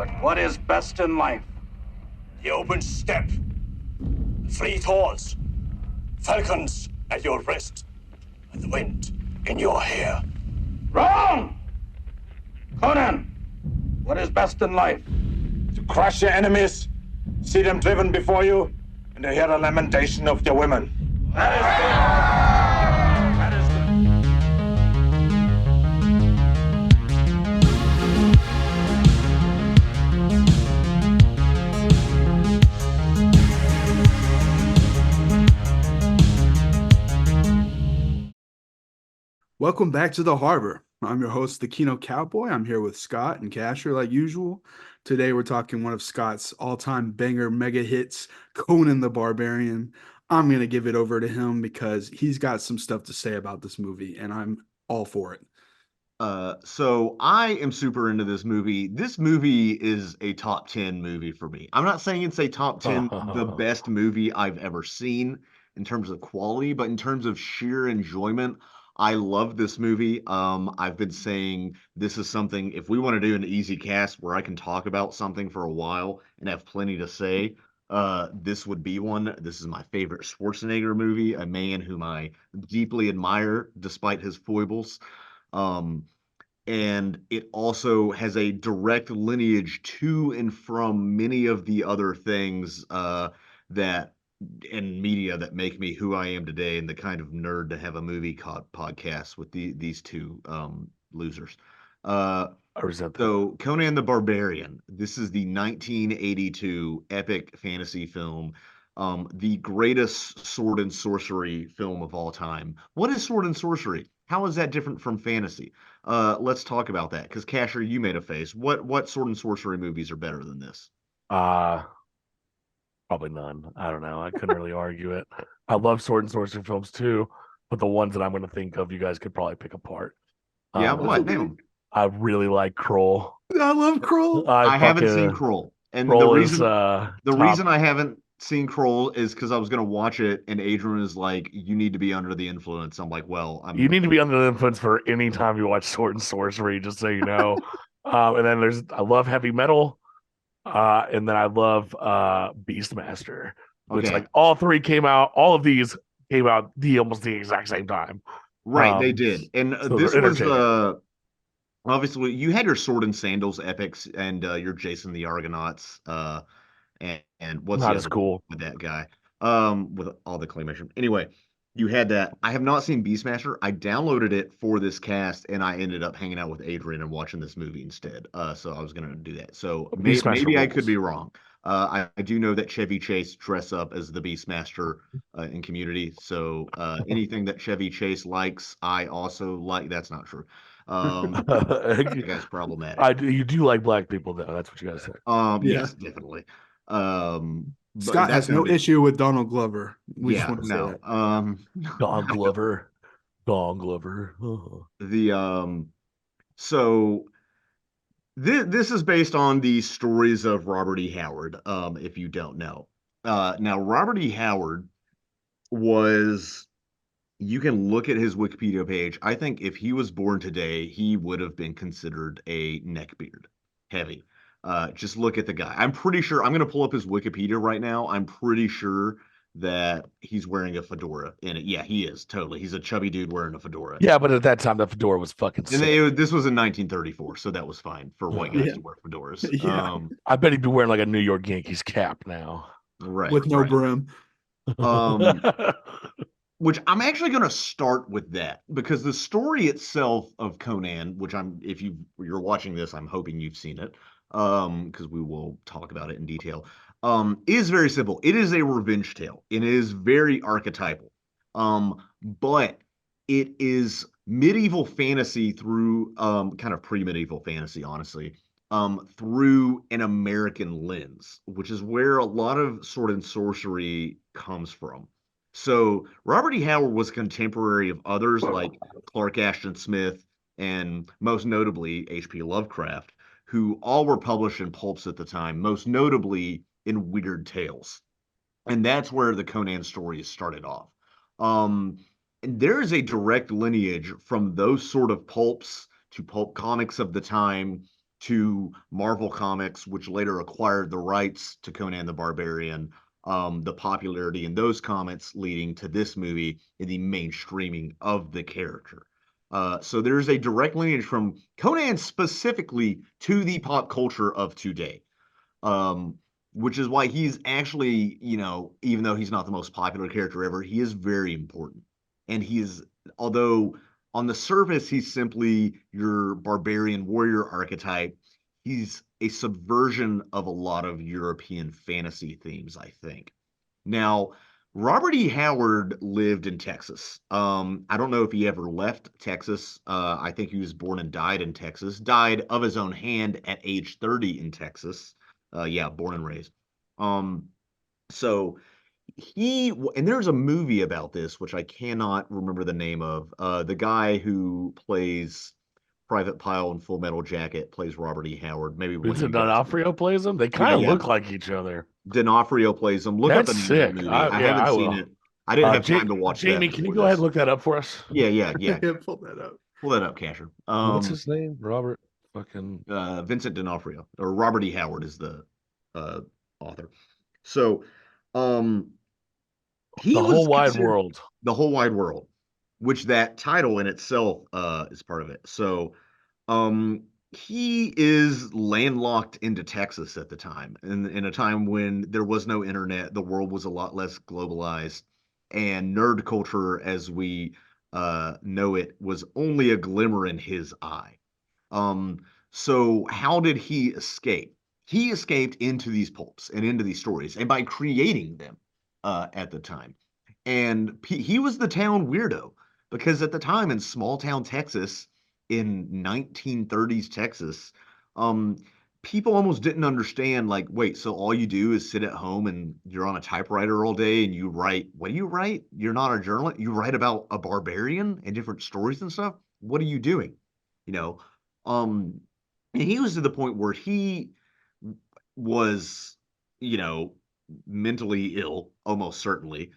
But what is best in life? The open steppe, fleet horse, falcons at your wrist, and the wind in your hair. Wrong! Conan, what is best in life? To crush your enemies, see them driven before you, and to hear the lamentation of your women. That is good. That is Welcome back to the Harbor. I'm your host, the Kino Cowboy. I'm here with Scott and Casher, like usual. Today, we're talking one of Scott's all-time banger mega hits, Conan the Barbarian. I'm going to give it over to him because he's got some stuff to say about this movie, and I'm all for it. So I am super into this movie. This movie is a top 10 movie for me. I'm not saying it's a top 10, the best movie I've ever seen in terms of quality, but in terms of sheer enjoyment, I love this movie. I've been saying this is something, if we want to do an easy cast where I can talk about something for a while and have plenty to say, this would be one. This is my favorite Schwarzenegger movie, a man whom I deeply admire despite his foibles. And it also has a direct lineage to and from many of the other things that in media that make me who I am today and the kind of nerd to have a movie podcast with these two losers. I resent that. So Conan the Barbarian, this is the 1982 epic fantasy film, the greatest sword and sorcery film of all time. What is sword and sorcery? How is that different from fantasy? Let's talk about that, because Casher, you made a face. What sword and sorcery movies are better than this? Probably none. I don't know. I couldn't really argue it. I love sword and sorcery films too, but the ones that I'm going to think of, you guys could probably pick apart. Yeah, what? Name them. I really like Kroll. I love Kroll. I haven't seen Kroll. And Kroll the reason I haven't seen Kroll is because I was going to watch it, and Adrian is like, you need to be under the influence. I'm like, well, you need to be under the influence for any time you watch sword and sorcery, just so you know. And then I love heavy metal. And then I love Beastmaster, which like all of these came out almost the exact same time. Right, they did. And so this was obviously you had your Sword and Sandals epics and your Jason the Argonauts and what's not as cool with that guy with all the claymation. Anyway, you had that. I have not seen Beastmaster. I downloaded it for this cast, and I ended up hanging out with Adrian and watching this movie instead. So I was going to do that. So maybe I could be wrong. I do know that Chevy Chase dress up as the Beastmaster in Community. So anything that Chevy Chase likes, I also like. That's not true. That guy's problematic. You do like black people, though. That's what you guys say. Yes, definitely. Scott has no issue with Donald Glover. No. Don Glover. Don Glover. So this is based on the stories of Robert E. Howard, if you don't know. Now, Robert E. Howard was, you can look at his Wikipedia page. I think if he was born today, he would have been considered a neckbeard. Heavy. Just look at the guy. I'm pretty sure, I'm going to pull up his Wikipedia right now. I'm pretty sure that he's wearing a fedora in it. Yeah, he is, totally. He's a chubby dude wearing a fedora. Yeah, but at that time, that fedora was fucking sick. And this was in 1934, so that was fine for white guys to wear fedoras. Yeah. I bet he'd be wearing like a New York Yankees cap now. Right. With no brim. Which I'm actually going to start with that, because the story itself of Conan, which if you're watching this, I'm hoping you've seen it, because we will talk about it in detail, is very simple. It is a revenge tale. It is very archetypal, but it is medieval fantasy through kind of pre-medieval fantasy, honestly, through an American lens, which is where a lot of sword and sorcery comes from. So Robert E. Howard was contemporary of others like Clark Ashton Smith and most notably H.P. Lovecraft, who all were published in pulps at the time, most notably in Weird Tales. And that's where the Conan stories started off. And there is a direct lineage from those sort of pulps to pulp comics of the time to Marvel Comics, which later acquired the rights to Conan the Barbarian, the popularity in those comics leading to this movie and the mainstreaming of the character. So there's a direct lineage from Conan specifically to the pop culture of today. Which is why he's actually, even though he's not the most popular character ever, he is very important. And although on the surface, he's simply your barbarian warrior archetype, he's a subversion of a lot of European fantasy themes, I think. Now, Robert E. Howard lived in Texas. I don't know if he ever left Texas. I think he was born and died in Texas, died of his own hand at age 30 in Texas. Yeah, born and raised. So and there's a movie about this, which I cannot remember the name of. The guy who plays Private Pile in Full Metal Jacket plays Robert E. Howard. Maybe one of you Vincent guys. D'Onofrio plays him. They kind of look like each other. D'Onofrio plays him. Look That's up the name sick. of the movie. I haven't seen it. I didn't have time to watch Jamie, that. can you go ahead and look that up for us? Yeah. Pull that up. Pull that up, Casher. What's his name? Robert fucking Vincent D'Onofrio, or Robert E. Howard is the author. So, The Whole Wide World. The Whole Wide World, which that title in itself is part of it. So, he is landlocked into Texas at the time, in a time when there was no internet, the world was a lot less globalized, and nerd culture as we know it was only a glimmer in his eye. So how did he escape? He escaped into these pulps and into these stories, and by creating them at the time. And he was the town weirdo, because at the time in small town Texas, in 1930s Texas, people almost didn't understand, like, wait, so all you do is sit at home and you're on a typewriter all day and you write, what do you write? You're not a journalist. You write about a barbarian and different stories and stuff. What are you doing? And he was to the point where he was, mentally ill, almost certainly,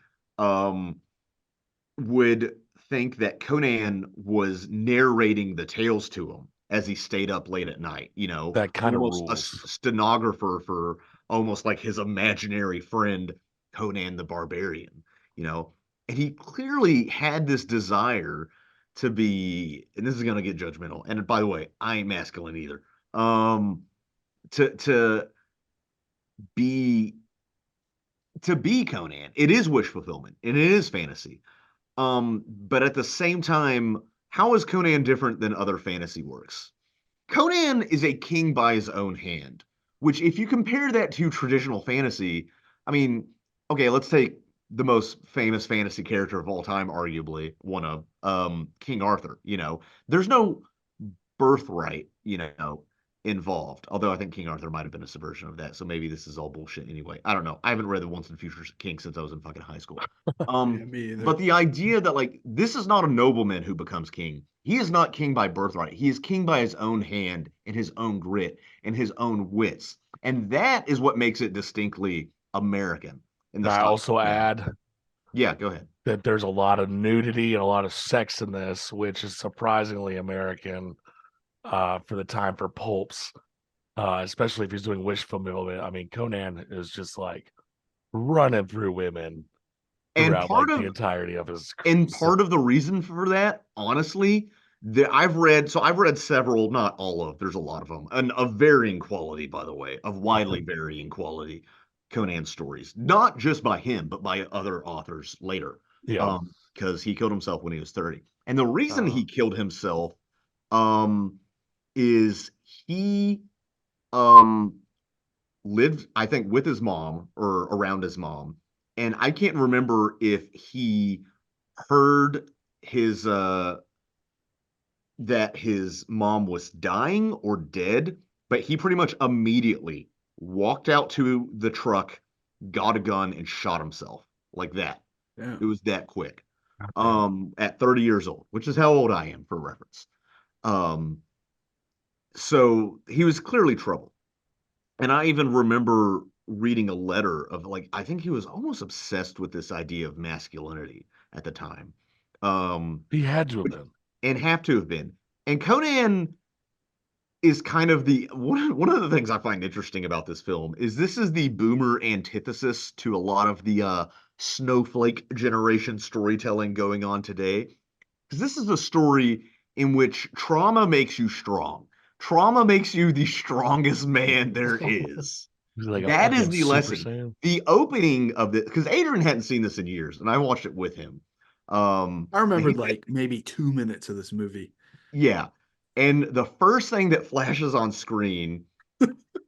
would think that Conan was narrating the tales to him as he stayed up late at night, that kind of almost rules. A stenographer for almost like his imaginary friend, Conan the Barbarian, and he clearly had this desire to be, and this is going to get judgmental. And by the way, I ain't masculine either. To be Conan. It is wish fulfillment and it is fantasy. But at the same time, how is Conan different than other fantasy works? Conan is a king by his own hand, which if you compare that to traditional fantasy, I mean, okay, let's take the most famous fantasy character of all time, arguably one of King Arthur. There's no birthright, involved. Although I think King Arthur might have been a subversion of that, so maybe this is all bullshit anyway. I don't know. I haven't read the Once and Future King since I was in fucking high school. Me either. But the idea that, like, this is not a nobleman who becomes king. He is not king by birthright. He is king by his own hand and his own grit and his own wits, and that is what makes it distinctly American. And I also add, yeah, go ahead, that there's a lot of nudity and a lot of sex in this, which is surprisingly American. For the time for pulps, especially if he's doing wish fulfillment. I mean, Conan is just like running through women throughout the entirety of his career. And part of the reason for that, honestly, I've read several, not all of, there's a lot of them, and of varying quality, by the way, of widely varying quality Conan stories, not just by him, but by other authors later. Yeah. Because he killed himself when he was 30. And the reason he killed himself, is he lived, I think, with his mom or around his mom, and I can't remember if he heard his that his mom was dying or dead, but he pretty much immediately walked out to the truck, got a gun, and shot himself like that. Yeah. It was that quick. At 30 years old, which is how old I am for reference. So he was clearly troubled. And I even remember reading a letter of, like, I think he was almost obsessed with this idea of masculinity at the time. He had to have been. And have to have been. And Conan is kind of the one of the things I find interesting about this film is this is the boomer antithesis to a lot of the snowflake generation storytelling going on today. Because this is a story in which trauma makes you strong. Trauma makes you the strongest man there is. Like That is fucking the Super lesson. Saiyan. The opening of the because Adrian hadn't seen this in years, and I watched it with him. I remembered he- like maybe 2 minutes of this movie. yeah, and the first thing that flashes on screen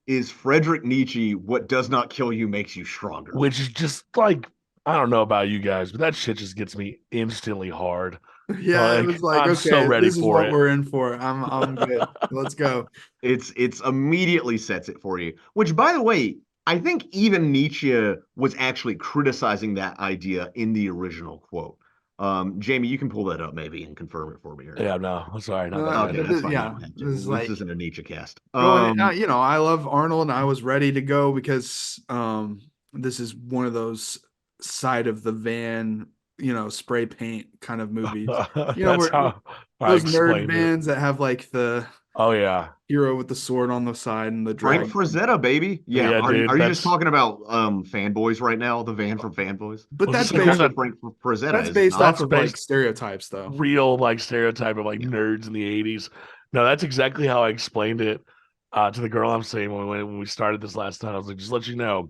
is Friedrich Nietzsche. What does not kill you makes you stronger. Which is just like, I don't know about you guys, but that shit just gets me instantly hard. Yeah, it Like, was like, I'm so okay, ready this is for what it. we're in for. I'm good. Let's go. It's immediately sets it for you. Which, by the way, I think even Nietzsche was actually criticizing that idea in the original quote. Jamie, you can pull that up maybe and confirm it for me. Or Yeah, no, I'm sorry, not No, that okay, bad. that's fine. You yeah, don't have to. this is This like isn't a Nietzsche cast. going. I love Arnold, and I was ready to go because this is one of those side of the van, spray paint kind of movies. That's Where how I those nerd explained it. vans that have like the Oh yeah, hero with the sword on the side and the Frank dragon. Frazetta, baby. Yeah. Yeah, Are dude, you just that's- talking about Fanboys right now? The van from Fanboys? But Well, that's just like That's that- based. Frank Frazetta. That's Is it based not? off of like stereotypes, though. real like stereotype of like Yeah. nerds in the 80s. No, that's exactly how I explained it to the girl I'm seeing when we started this last time. I was like, just let you know,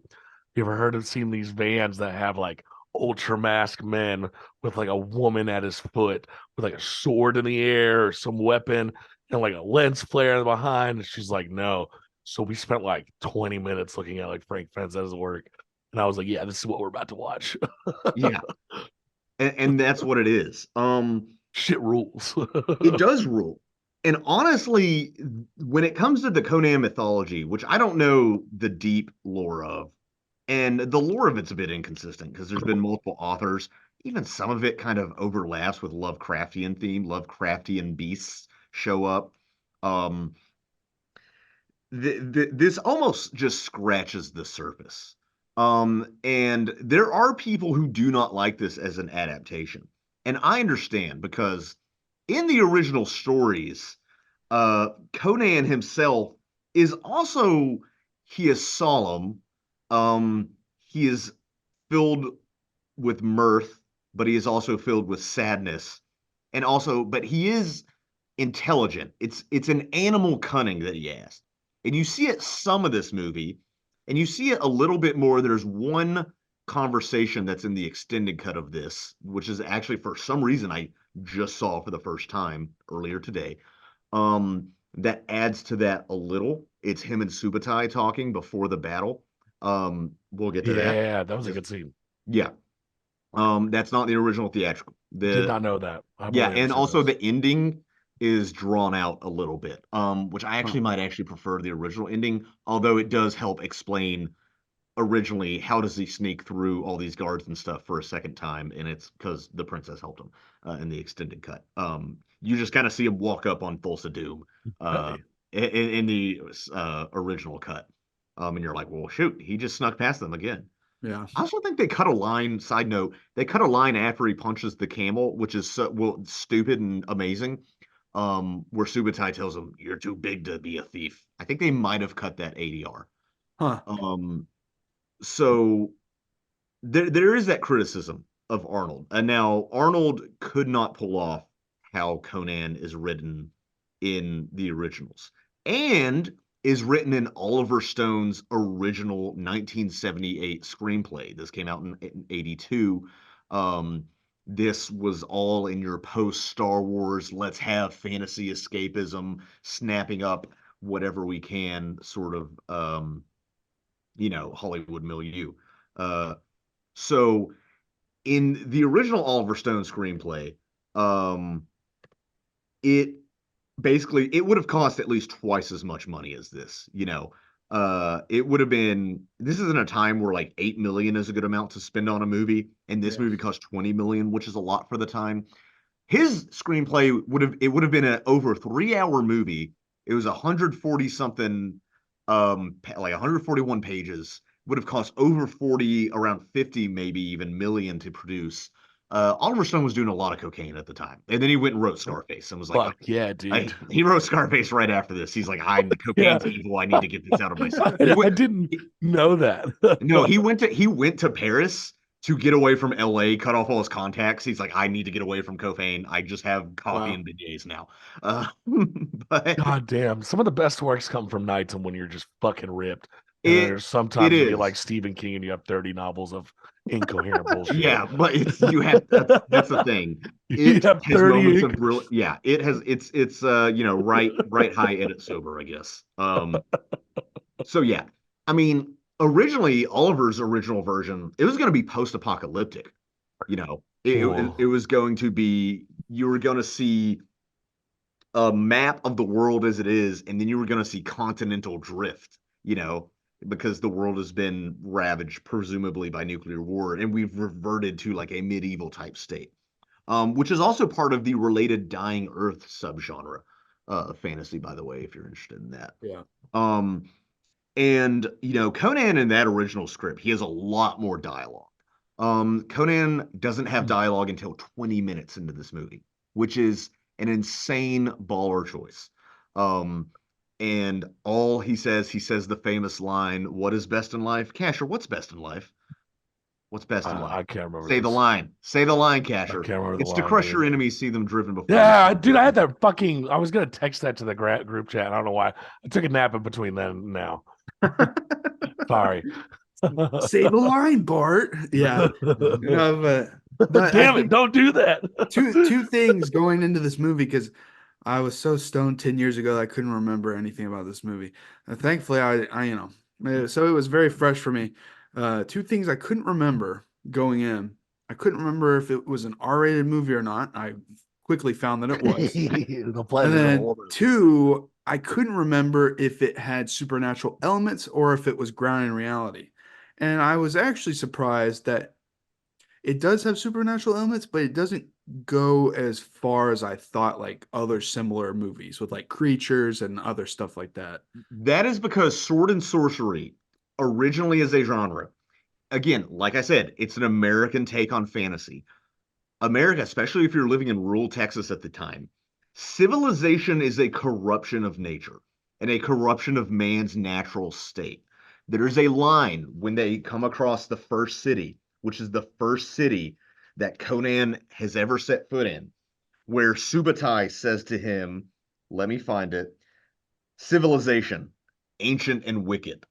you ever heard of seen these vans that have like ultra masked men with like a woman at his foot with like a sword in the air or some weapon and like a lens flare behind? And she's like, no. So we spent like 20 minutes looking at like Frank Frazetta's work. And I was like, yeah, this is what we're about to watch. Yeah. And that's what it is. Shit rules. It does rule. And honestly, when it comes to the Conan mythology, which I don't know the deep lore of, and the lore of it's a bit inconsistent because there's been multiple authors. Even some of it kind of overlaps with Lovecraftian theme. Lovecraftian beasts show up. Um, this almost just scratches the surface. And there are people who do not like this as an adaptation. And I understand because in the original stories, Conan himself is also, he is solemn. He is filled with mirth, but he is also filled with sadness. And also, but he is intelligent. It's an animal cunning that he has. And you see it some of this movie, and you see it a little bit more. There's one conversation that's in the extended cut of this, which is actually for some reason I just saw for the first time earlier today. That adds to that a little. It's him and Subutai talking before the battle. We'll get to that. Yeah, that was a good scene. Yeah. That's not the original theatrical. Did not know that. Yeah, and also the ending is drawn out a little bit, which I actually might actually prefer the original ending, although it does help explain originally how does he sneak through all these guards and stuff for a second time, and it's because the princess helped him in the extended cut. You just kind of see him walk up on Thulsa Doom in the original cut, and you're like, well, shoot, he just snuck past them again. Yeah. I also think they cut a line, side note, they cut a line after he punches the camel, which is so stupid and amazing, where Subutai tells him, you're too big to be a thief. I think they might have cut that ADR. Huh. So there is that criticism of Arnold. And now Arnold could not pull off how Conan is written in the originals. And is written in Oliver Stone's original 1978 screenplay. This came out in 82. This was all in your post-Star Wars, let's have fantasy escapism, snapping up whatever we can sort of, Hollywood milieu. So in the original Oliver Stone screenplay, it would have cost at least twice as much money as this. It would have been, this isn't a time where like 8 million is a good amount to spend on a movie, and this movie cost 20 million, which is a lot for the time. His screenplay would have been an over 3-hour movie. It was 140 something, like 141 pages. Would have cost over 40, around 50, maybe even million to produce. Oliver Stone was doing a lot of cocaine at the time, and then he went and wrote Scarface and was like, Fuck yeah, dude. he wrote Scarface right after this. He's like, I'm the cocaine's evil. I need to get this out of my system. I didn't know that. No, he went to Paris to get away from LA, cut off all his contacts. He's like, I need to get away from cocaine. I just have coffee and beignets now. But God damn, some of the best works come from nights and when you're just fucking ripped. And there's sometimes you're like Stephen King and you have 30 novels of incoherent bullshit. Yeah, but you have that's the thing. It has moments of brilliant. Yeah, it has. It's right high, edit sober, I guess. So yeah, I mean, originally Oliver's original version, it was going to be post-apocalyptic. It was going to be, you were going to see a map of the world as it is, and then you were going to see continental drift. Because the world has been ravaged, presumably by nuclear war, and we've reverted to like a medieval type state, which is also part of the related Dying Earth subgenre of fantasy, by the way, if you're interested in that. Yeah. And Conan in that original script, he has a lot more dialogue. Conan doesn't have dialogue until 20 minutes into this movie, which is an insane baller choice. And all he says the famous line, "What is best in life?" Casher, what's best in life? What's best in life? I can't remember. Say the line. Say the line, Casher. I can't remember it's to crush your enemies, see them driven before. Yeah, dude, I had that fucking. I was gonna text that to the group chat. I don't know why. I took a nap in between then and now. Sorry. Say the line, Bart. Yeah. But damn it! Don't do that. two things going into this movie, because I was so stoned 10 years ago that I couldn't remember anything about this movie. Thankfully, so it was very fresh for me. Two things I couldn't remember going in. I couldn't remember if it was an R-rated movie or not. I quickly found that it was. And then two, I couldn't remember if it had supernatural elements or if it was grounded in reality. And I was actually surprised that it does have supernatural elements, but it doesn't go as far as I thought, like other similar movies with like creatures and other stuff like that. That is because sword and sorcery originally as a genre, again, like I said, it's an American take on fantasy. America, especially if you're living in rural Texas at the time, civilization is a corruption of nature and a corruption of man's natural state. There's a line when they come across the first city, which is the first city that Conan has ever set foot in, where Subutai says to him, let me find it, civilization, ancient and wicked.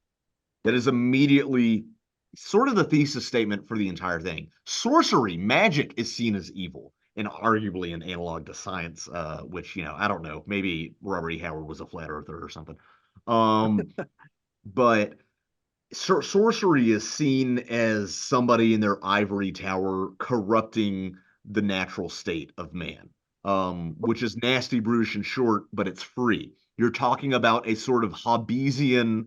That is immediately sort of the thesis statement for the entire thing. Sorcery, magic, is seen as evil and arguably an analog to science, which, I don't know, maybe Robert E. Howard was a flat earther or something. But sorcery is seen as somebody in their ivory tower corrupting the natural state of man, which is nasty, brutish, and short, but it's free. You're talking about a sort of Hobbesian,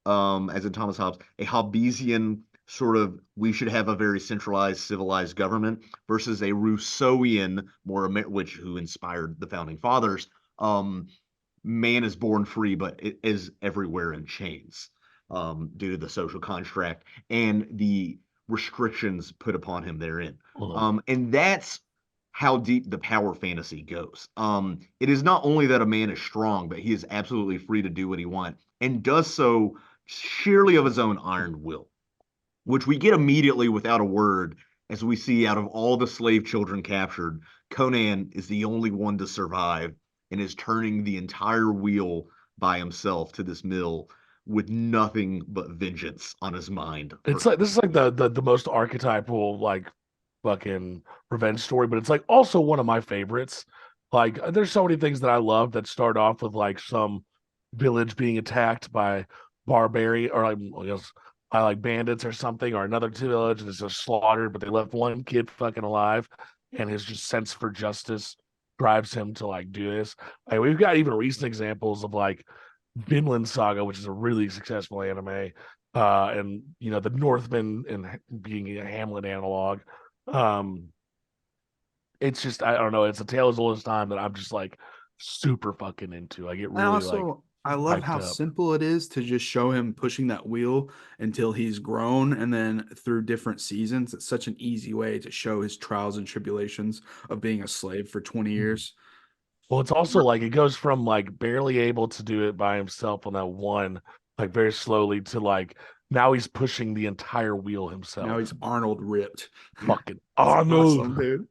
as in Thomas Hobbes, a Hobbesian sort of, we should have a very centralized, civilized government, versus a Rousseauian, who inspired the founding fathers, man is born free, but it is everywhere in chains. Due to the social contract and the restrictions put upon him therein. And that's how deep the power fantasy goes. It is not only that a man is strong, but he is absolutely free to do what he wants, and does so sheerly of his own iron will, which we get immediately without a word, as we see out of all the slave children captured, Conan is the only one to survive and is turning the entire wheel by himself to this mill with nothing but vengeance on his mind. It's like, this is like the most archetypal like fucking revenge story, but it's like also one of my favorites. Like there's so many things that I love that start off with like some village being attacked by barbarian, or by like bandits or something, or another village that's just slaughtered, but they left one kid fucking alive, and his just sense for justice drives him to like do this. Like, we've got even recent examples of like Vinland Saga, which is a really successful anime, and the Northman and being a Hamlet analog. It's just, I don't know, it's a tale as old as time that I'm just like super fucking into. I get really I love how hyped up. simple it is to just show him pushing that wheel until he's grown, and then through different seasons. It's such an easy way to show his trials and tribulations of being a slave for 20 years. Well, it's also like it goes from like barely able to do it by himself on that one, like very slowly to like now he's pushing the entire wheel Now himself. he's Arnold ripped. Fucking It's Arnold. awesome, dude.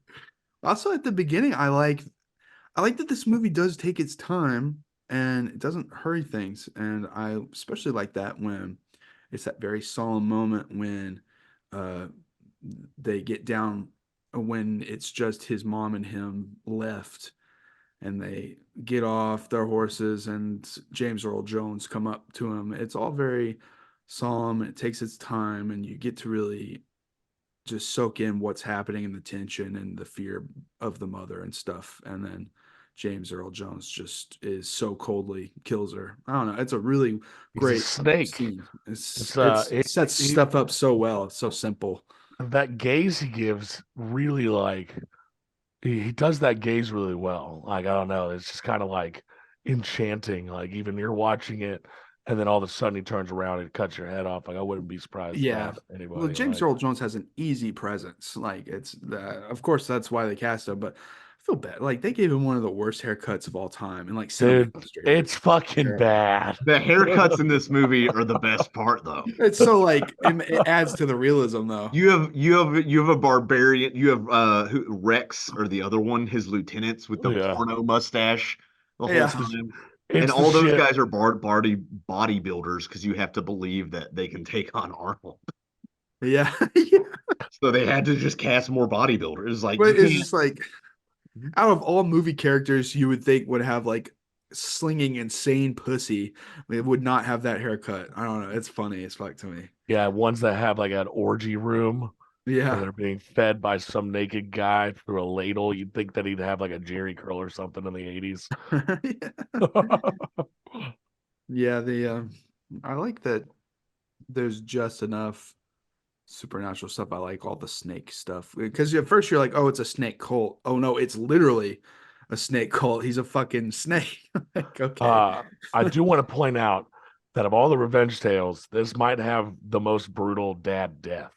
Also, at the beginning, I like that this movie does take its time and it doesn't hurry things. And I especially like that when it's that very solemn moment when uh they get down, when it's just his mom and him left, and they get off their horses and James Earl Jones come up to him. It's all very solemn. It takes its time and you get to really just soak in what's happening and the tension and the fear of the mother and stuff. And then James Earl Jones just is so coldly kills her. I don't know. It's a really He's a great snake. scene. It's It, it sets he, stuff up so well. It's so simple. that gaze he gives really like he does that gaze really well. Like I don't know, it's just kind of like enchanting. Like even you're watching it, and then all of a sudden he turns around and cuts your head off. Like I wouldn't be surprised if that Yeah. happened to Well, anybody. James Like, Earl Jones has an easy presence. Like it's the, of course that's why they cast him, but I feel bad. Like they gave him one of the worst haircuts of all time in like cinema dude, history. it's fucking Terrible. bad. The haircuts in this movie are the best part, though. It's so like it adds to the realism though. You have a barbarian. You have Rex or the other one, his lieutenants with the Yeah, porno mustache the whole Yeah. time, and it's the all those shit. guys are bodybuilders because you have to believe that they can take on Arnold. Yeah. Yeah. So they had to just cast more bodybuilders. Like you But it's can't. just like out of all movie characters you would think would have like slinging insane pussy, it would not have that haircut. I don't know. It's funny as fuck to me. Yeah, ones that have like an orgy room where Yeah. they're being fed by some naked guy through a ladle. You'd think that he'd have like a Jerry curl or something in the 80s. Yeah, I like that there's just enough supernatural stuff. I like all the snake stuff because at first you're like, oh, it's a snake cult. Oh no, it's literally a snake cult. He's a fucking snake. Like, okay. Uh, I do want to point out that of all the revenge tales, this might have the most brutal dad death,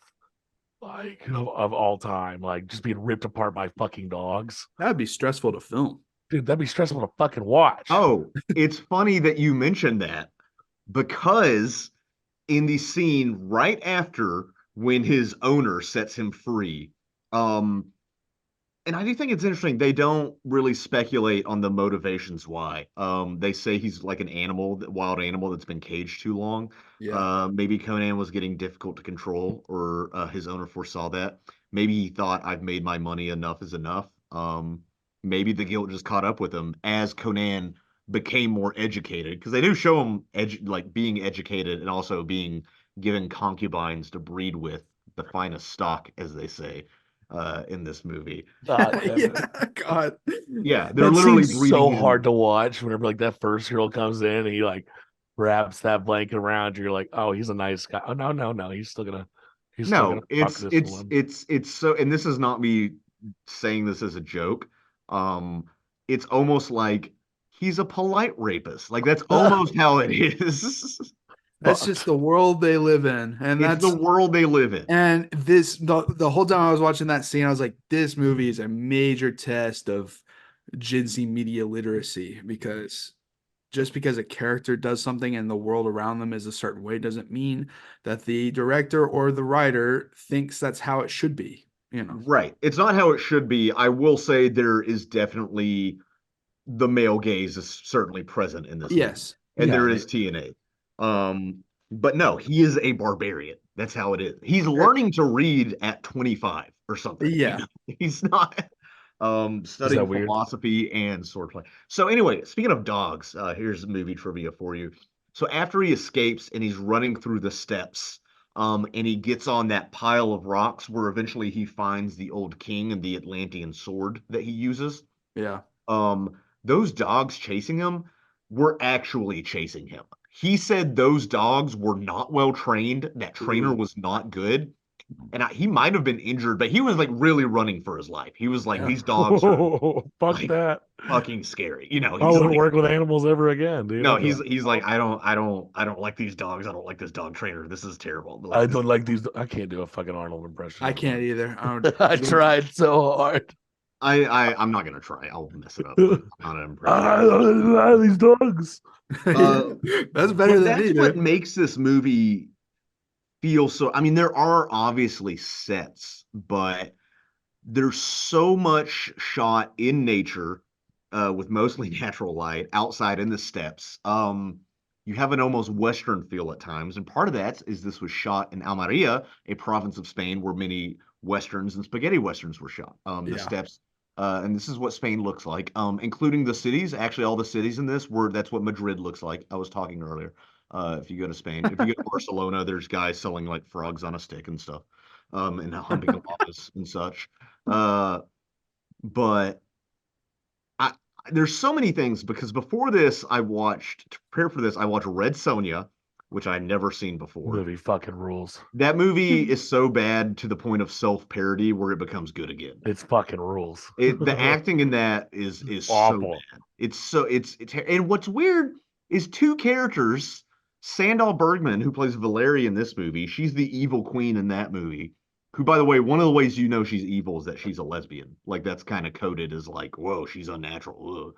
like of all time. Like just being ripped apart by fucking dogs. That'd be stressful to film. Dude, that'd be stressful to fucking watch. Oh, it's funny that you mentioned that because in the scene right after when his owner sets him free, um, and I do think it's interesting. They don't really speculate on the motivations why. They say he's like an animal, wild animal that's been caged too long. Yeah. Maybe Conan was getting difficult to control, or his owner foresaw that. Maybe he thought I've made my money, enough is enough. Maybe the guilt just caught up with him as Conan became more educated, because they do show him like being educated and also being given concubines to breed with, the finest stock, as they say in this movie. Yeah, God. Yeah, they're That literally seems breeding so him. hard to watch whenever like that first girl comes in and he like wraps that blanket around you. You're like, oh, he's a nice guy. Oh no, he's still gonna No, fuck this it's woman. it's so, and this is not me saying this as a joke. Um, it's almost like he's a polite rapist. Like that's almost how it is. That's just the world they live in. And It's that's the world they live in. and this the whole time I was watching that scene, I was like, this movie is a major test of Gen Z media literacy, because just because a character does something and the world around them is a certain way doesn't mean that the director or the writer thinks that's how it should be, you know. Right. It's not how it should be. I will say there is definitely the male gaze is certainly present in this movie. Yes. And Yeah, there is TNA. But no, he is a barbarian. That's how it is. He's learning to read at 25 or something. Yeah. He's not studying weird? philosophy and swordplay. So anyway, speaking of dogs, here's movie trivia for you. So after he escapes and he's running through the steps, and he gets on that pile of rocks where eventually he finds the old king and the Atlantean sword that he uses. Yeah. Those dogs chasing him were actually chasing him. He said those dogs were not well trained, that trainer was not good. and he might have been injured, but he was like really running for his life. He was like, these dogs are Fuck like, that. fucking scary. You know, I he's wouldn't like, work with animals ever again, dude. no, he's like, I don't like these dogs. I don't like this dog trainer. This is terrible. Like, I don't like these. I can't do a fucking Arnold impression. I can't either. I don't, I tried so hard. I'm not gonna try. I'll mess it up. I'm not an impression. These dogs. That's better than that's me, what dude. makes this movie feel so. I mean, there are obviously sets, but there's so much shot in nature, with mostly natural light outside in the steppes. You have an almost Western feel at times, and part of that is this was shot in Almería, a province of Spain where many Westerns and spaghetti Westerns were shot. The steppes. And this is what Spain looks like, including the cities. Actually, all the cities in this that's what Madrid looks like. I was talking earlier. If you go to Spain, if you go to Barcelona, there's guys selling like frogs on a stick and stuff, and humping llamas and such. But there's so many things because before this, to prepare for this, I watched Red Sonja, which I'd never seen before. Movie fucking rules. That movie is so bad to the point of self-parody where it becomes good again. It's fucking rules. The acting in that is awful. So bad. It's and what's weird is two characters, Sandal Bergman, who plays Valerie in this movie, she's the evil queen in that movie. Who, by the way, one of the ways you know she's evil is that she's a lesbian. Like, that's kind of coded as like, whoa, she's unnatural.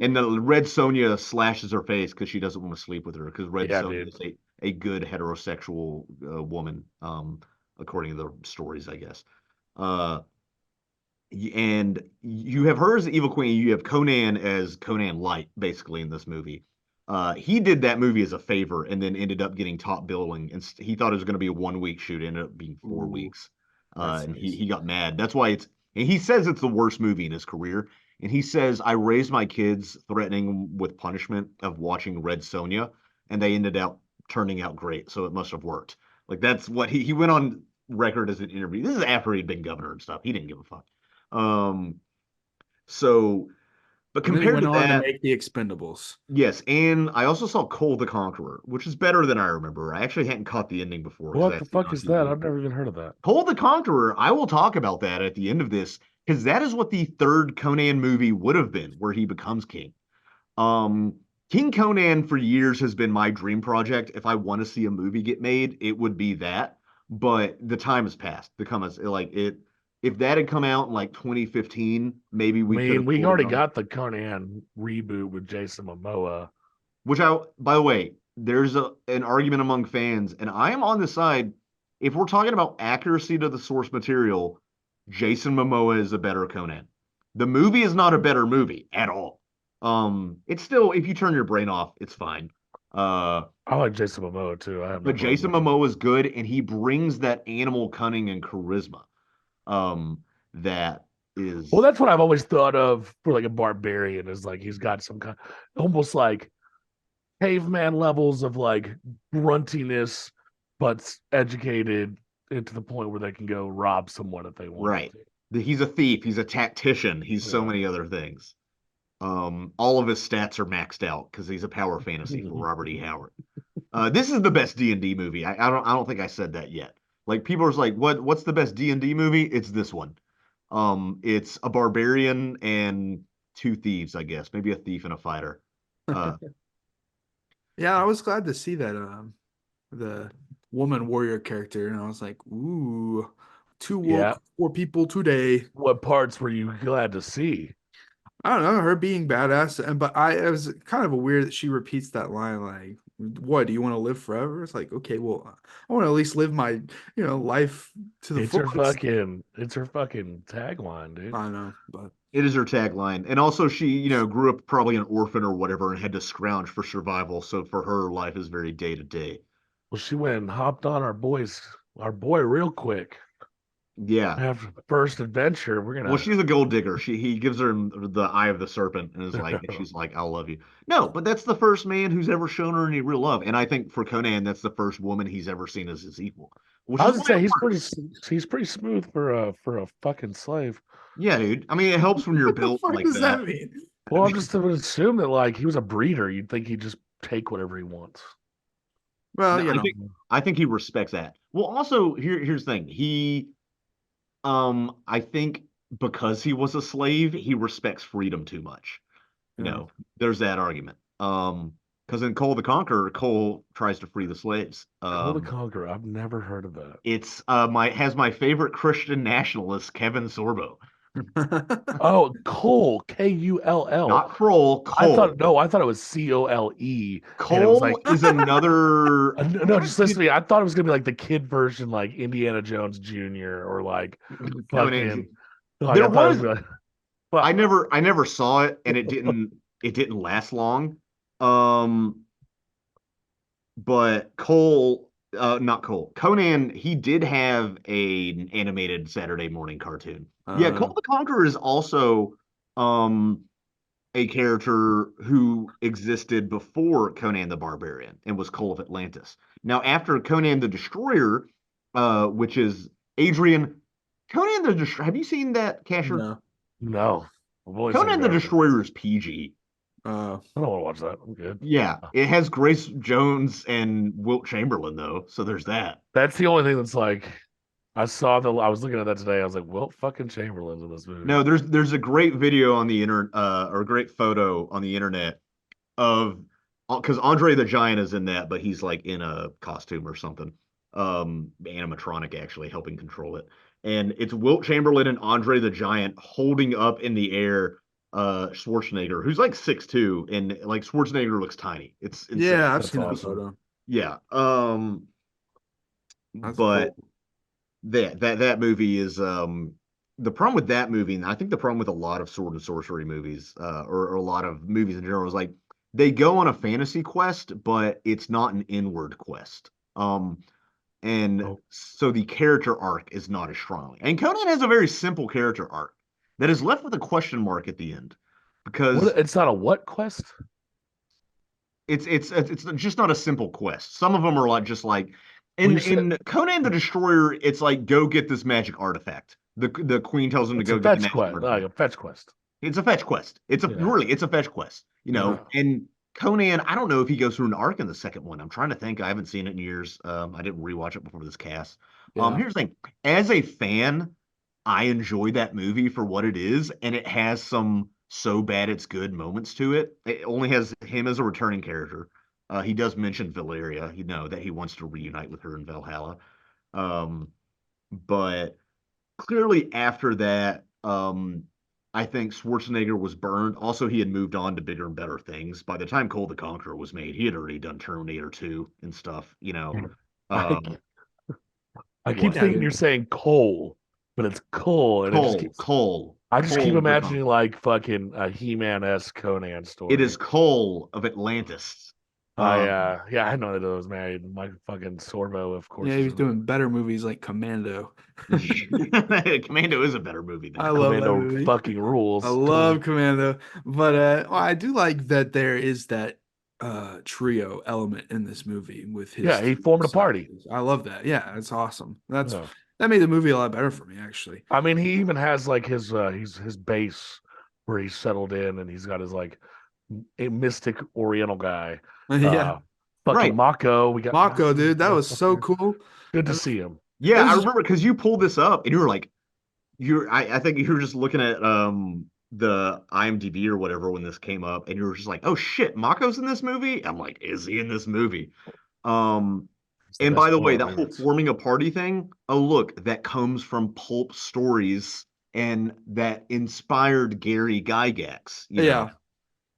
And the Red Sonja slashes her face because she doesn't want to sleep with her because Red Sonja is a good heterosexual woman, according to the stories, I guess. And you have her as the evil queen. You have Conan as Conan Light, basically, in this movie. He did that movie as a favor and then ended up getting top billing. And he thought it was going to be a 1 week shoot. It ended up being 4 weeks. And nice. He got mad. That's why and he says it's the worst movie in his career. And he says, I raised my kids threatening with punishment of watching Red Sonja, and they ended up turning out great. So it must have worked. Like, that's what he went on record as an interview. This is after he'd been governor and stuff. He didn't give a fuck. But compared to that, to make the Expendables. Yes, and I also saw Cole the Conqueror, which is better than I remember. I actually hadn't caught the ending before. What the fuck is that? I've never even heard of that. Cole the Conqueror, I will talk about that at the end of this, because that is what the third Conan movie would have been, where he becomes king. King Conan for years has been my dream project. If I want to see a movie get made, it would be that. But the time has passed. If that had come out in like 2015, maybe we already got the Conan reboot with Jason Momoa. Which by the way, there's an argument among fans, and I am on the side. If we're talking about accuracy to the source material, Jason Momoa is a better Conan. The movie is not a better movie at all. It's still, if you turn your brain off, it's fine. I like Jason Momoa too. But Jason Momoa is good, and he brings that animal cunning and charisma. That is that's what I've always thought of for like a barbarian, is like he's got some kind almost like caveman levels of like gruntiness, but educated into the point where they can go rob someone if they want. Right. He's a thief, he's a tactician, he's so many other things. All of his stats are maxed out because he's a power fantasy for Robert E. Howard. This is the best D&D movie. I don't think I said that yet. Like, people are like, what's the best D&D movie? It's this one. It's a barbarian and two thieves, I guess. Maybe a thief and a fighter. Yeah, I was glad to see that the woman warrior character, and I was like, ooh, two woke for people today. What parts were you glad to see? I don't know, her being badass, but it was kind of a weird that she repeats that line like, what, do you want to live forever? It's like, okay, well, I want to at least live my, life to the fullest. It's her fucking tagline, dude. I know, but it is her tagline. And also she, grew up probably an orphan or whatever and had to scrounge for survival. So for her, life is very day to day. Well, she went and hopped on our boy real quick. Yeah. After the first adventure, Well, she's a gold digger. He gives her the eye of the serpent and is like, and she's like, I'll love you. No, but that's the first man who's ever shown her any real love. And I think for Conan, that's the first woman he's ever seen as his equal. I was gonna say he's pretty smooth for a fucking slave. Yeah, dude. I mean, it helps when you're built like that. What does that mean? Well, I'm just to assume that like he was a breeder. You'd think he'd just take whatever he wants. Well, you I know, think he respects that. Well, also here's the thing. I think because he was a slave, he respects freedom too much. yeah. There's that argument. Because in Cole the Conqueror, Cole tries to free the slaves. Call the Conqueror. I've never heard of that. It's my favorite Christian nationalist, Kevin Sorbo. Oh, Cole, Kull. Not Kroll, I Cole. thought it was Cole, and it was like Cole is another. no, just listen to me. I thought it was gonna be like the kid version, like Indiana Jones Jr. or like fucking. Like, There I thought it was. was like, well, I never saw it, and it didn't last long. But Cole, not Cole, Conan, he did have an animated Saturday morning cartoon. Yeah, Cole the Conqueror is also a character who existed before Conan the Barbarian and was Cole of Atlantis. Now, after Conan the Destroyer, which is Adrian, Conan the Destroyer, have you seen that, Casher? No. no. Conan the Destroyer is PG. Uh, I don't want to watch that. I'm good. Yeah, it has Grace Jones and Wilt Chamberlain though, so there's that. That's the only thing that's like. I was looking at that today. I was like, well, fucking Chamberlain's in this movie. No, there's a great video on the internet, or a great photo on the internet of because Andre the Giant is in that, but he's like in a costume or something, animatronic actually helping control it, and it's Wilt Chamberlain and Andre the Giant holding up in the air Schwarzenegger, who's like 6'2", and like Schwarzenegger looks tiny. It's insane. yeah, I've That's seen that awesome. photo. Yeah. That's But cool. that movie is the problem with that movie, and I think the problem with a lot of sword and sorcery movies, or a lot of movies in general, is like they go on a fantasy quest, but it's not an inward quest. And so the character arc is not as strong. And Conan has a very simple character arc that is left with a question mark at the end, because It's not a what quest? it's just not a simple quest. Some of them are like in Conan the Destroyer, it's like go get this magic artifact. The queen tells him to go get the magic artifact. Like a fetch quest. It's a fetch quest. It's a fetch quest. And Conan, I don't know if he goes through an arc in the second one. I'm trying to think. I haven't seen it in years. I didn't rewatch it before this cast. Here's the thing. As a fan, I enjoy that movie for what it is, and it has some so bad it's good moments to it. It only has him as a returning character. He does mention Valeria, that he wants to reunite with her in Valhalla. But clearly after that, I think Schwarzenegger was burned. Also, he had moved on to bigger and better things. By the time Cole the Conqueror was made, he had already done Terminator 2 and stuff, I keep thinking you're saying Cole, but it's Cole. And Cole. I just keep imagining like fucking a He-Man-esque Conan story. It is Cole of Atlantis. I know that it was married. My fucking Sorbo, of course. Yeah, he was doing better movies like Commando. Commando is a better movie than I love that Commando. movie. Fucking rules. I love Commando, but I do like that there is that trio element in this movie with his. Yeah, he formed a party. I love that. Yeah, it's awesome. That made the movie a lot better for me, actually. I mean, he even has like his base where he's settled in, and he's got his like a mystic Oriental guy. Yeah, fucking Mako. We got Mako, dude. That was so cool. Good to see him. Yeah, I remember because you pulled this up and you were like, I think you were just looking at the IMDb or whatever when this came up, and you were just like, oh shit, Mako's in this movie? I'm like, is he in this movie? And by the way, that whole forming a party thing, oh look, that comes from pulp stories and that inspired Gary Gygax. Yeah.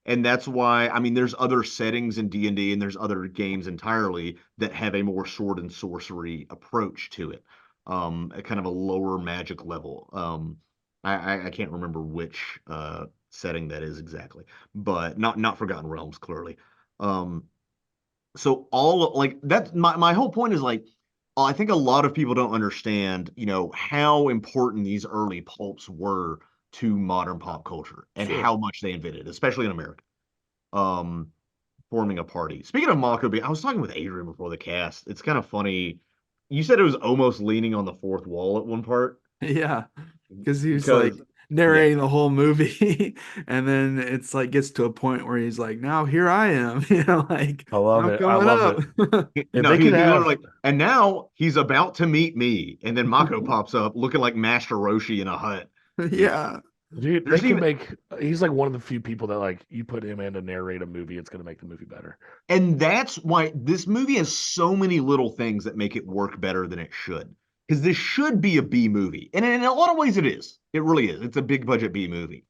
And that's why, I mean, there's other settings in D&D and there's other games entirely that have a more sword and sorcery approach to it. A kind of a lower magic level. I can't remember which setting that is exactly, but not Forgotten Realms, clearly. So all like that's my whole point is like, I think a lot of people don't understand, how important these early pulps were to modern pop culture and how much they invented, especially in America. Forming a party. Speaking of Mako, I was talking with Adrian before the cast. It's kind of funny. You said it was almost leaning on the fourth wall at one part. Yeah, because he was like narrating the whole movie. And then it's like gets to a point where he's like, now here I am, like I love I'm it. I coming love up. it. If No, they he's could have, like, and now he's about to meet me, and then Mako pops up looking like Master Roshi in a hut. Yeah. dude, they There's can even, make. He's like one of the few people that like you put him in to narrate a movie, it's gonna make the movie better. and that's why this movie has so many little things that make it work better than it should. Because this should be a B movie, and in a lot of ways it is. It really is. It's a big budget B movie,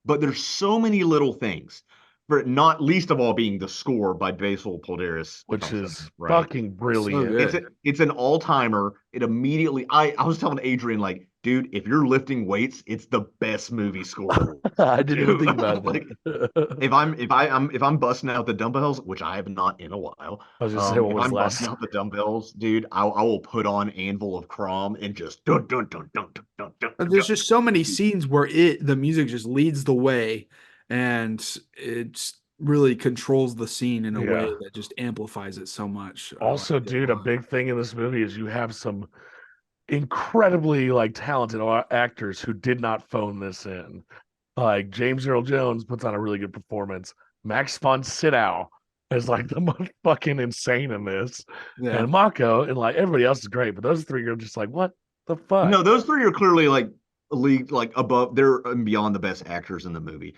but there's so many little things. For it not least of all being the score by Basil Poledouris, Which is right? fucking So brilliant. good. It's an all timer. It immediately. I was telling Adrian like, dude, if you're lifting weights, it's the best movie score. I didn't even think about Like, that. if I'm busting out the dumbbells, which I have not in a while, I was just saying, what if was I'm last? busting out the dumbbells, dude, I will put on Anvil of Crom and just dun dun dun dun dun dun dun. But there's just so many scenes where the music just leads the way, and it really controls the scene in a way Yeah. that just amplifies it so much. I Also, like it dude, a lot. big thing in this movie is you have some incredibly like talented actors who did not phone this in. Like James Earl Jones puts on a really good performance. Max von Sydow is like the most fucking insane in this, Yeah. and Mako and like everybody else is great, but those three are just like, what the fuck? No, those three are clearly like a league, like above. They're beyond the best actors in the movie.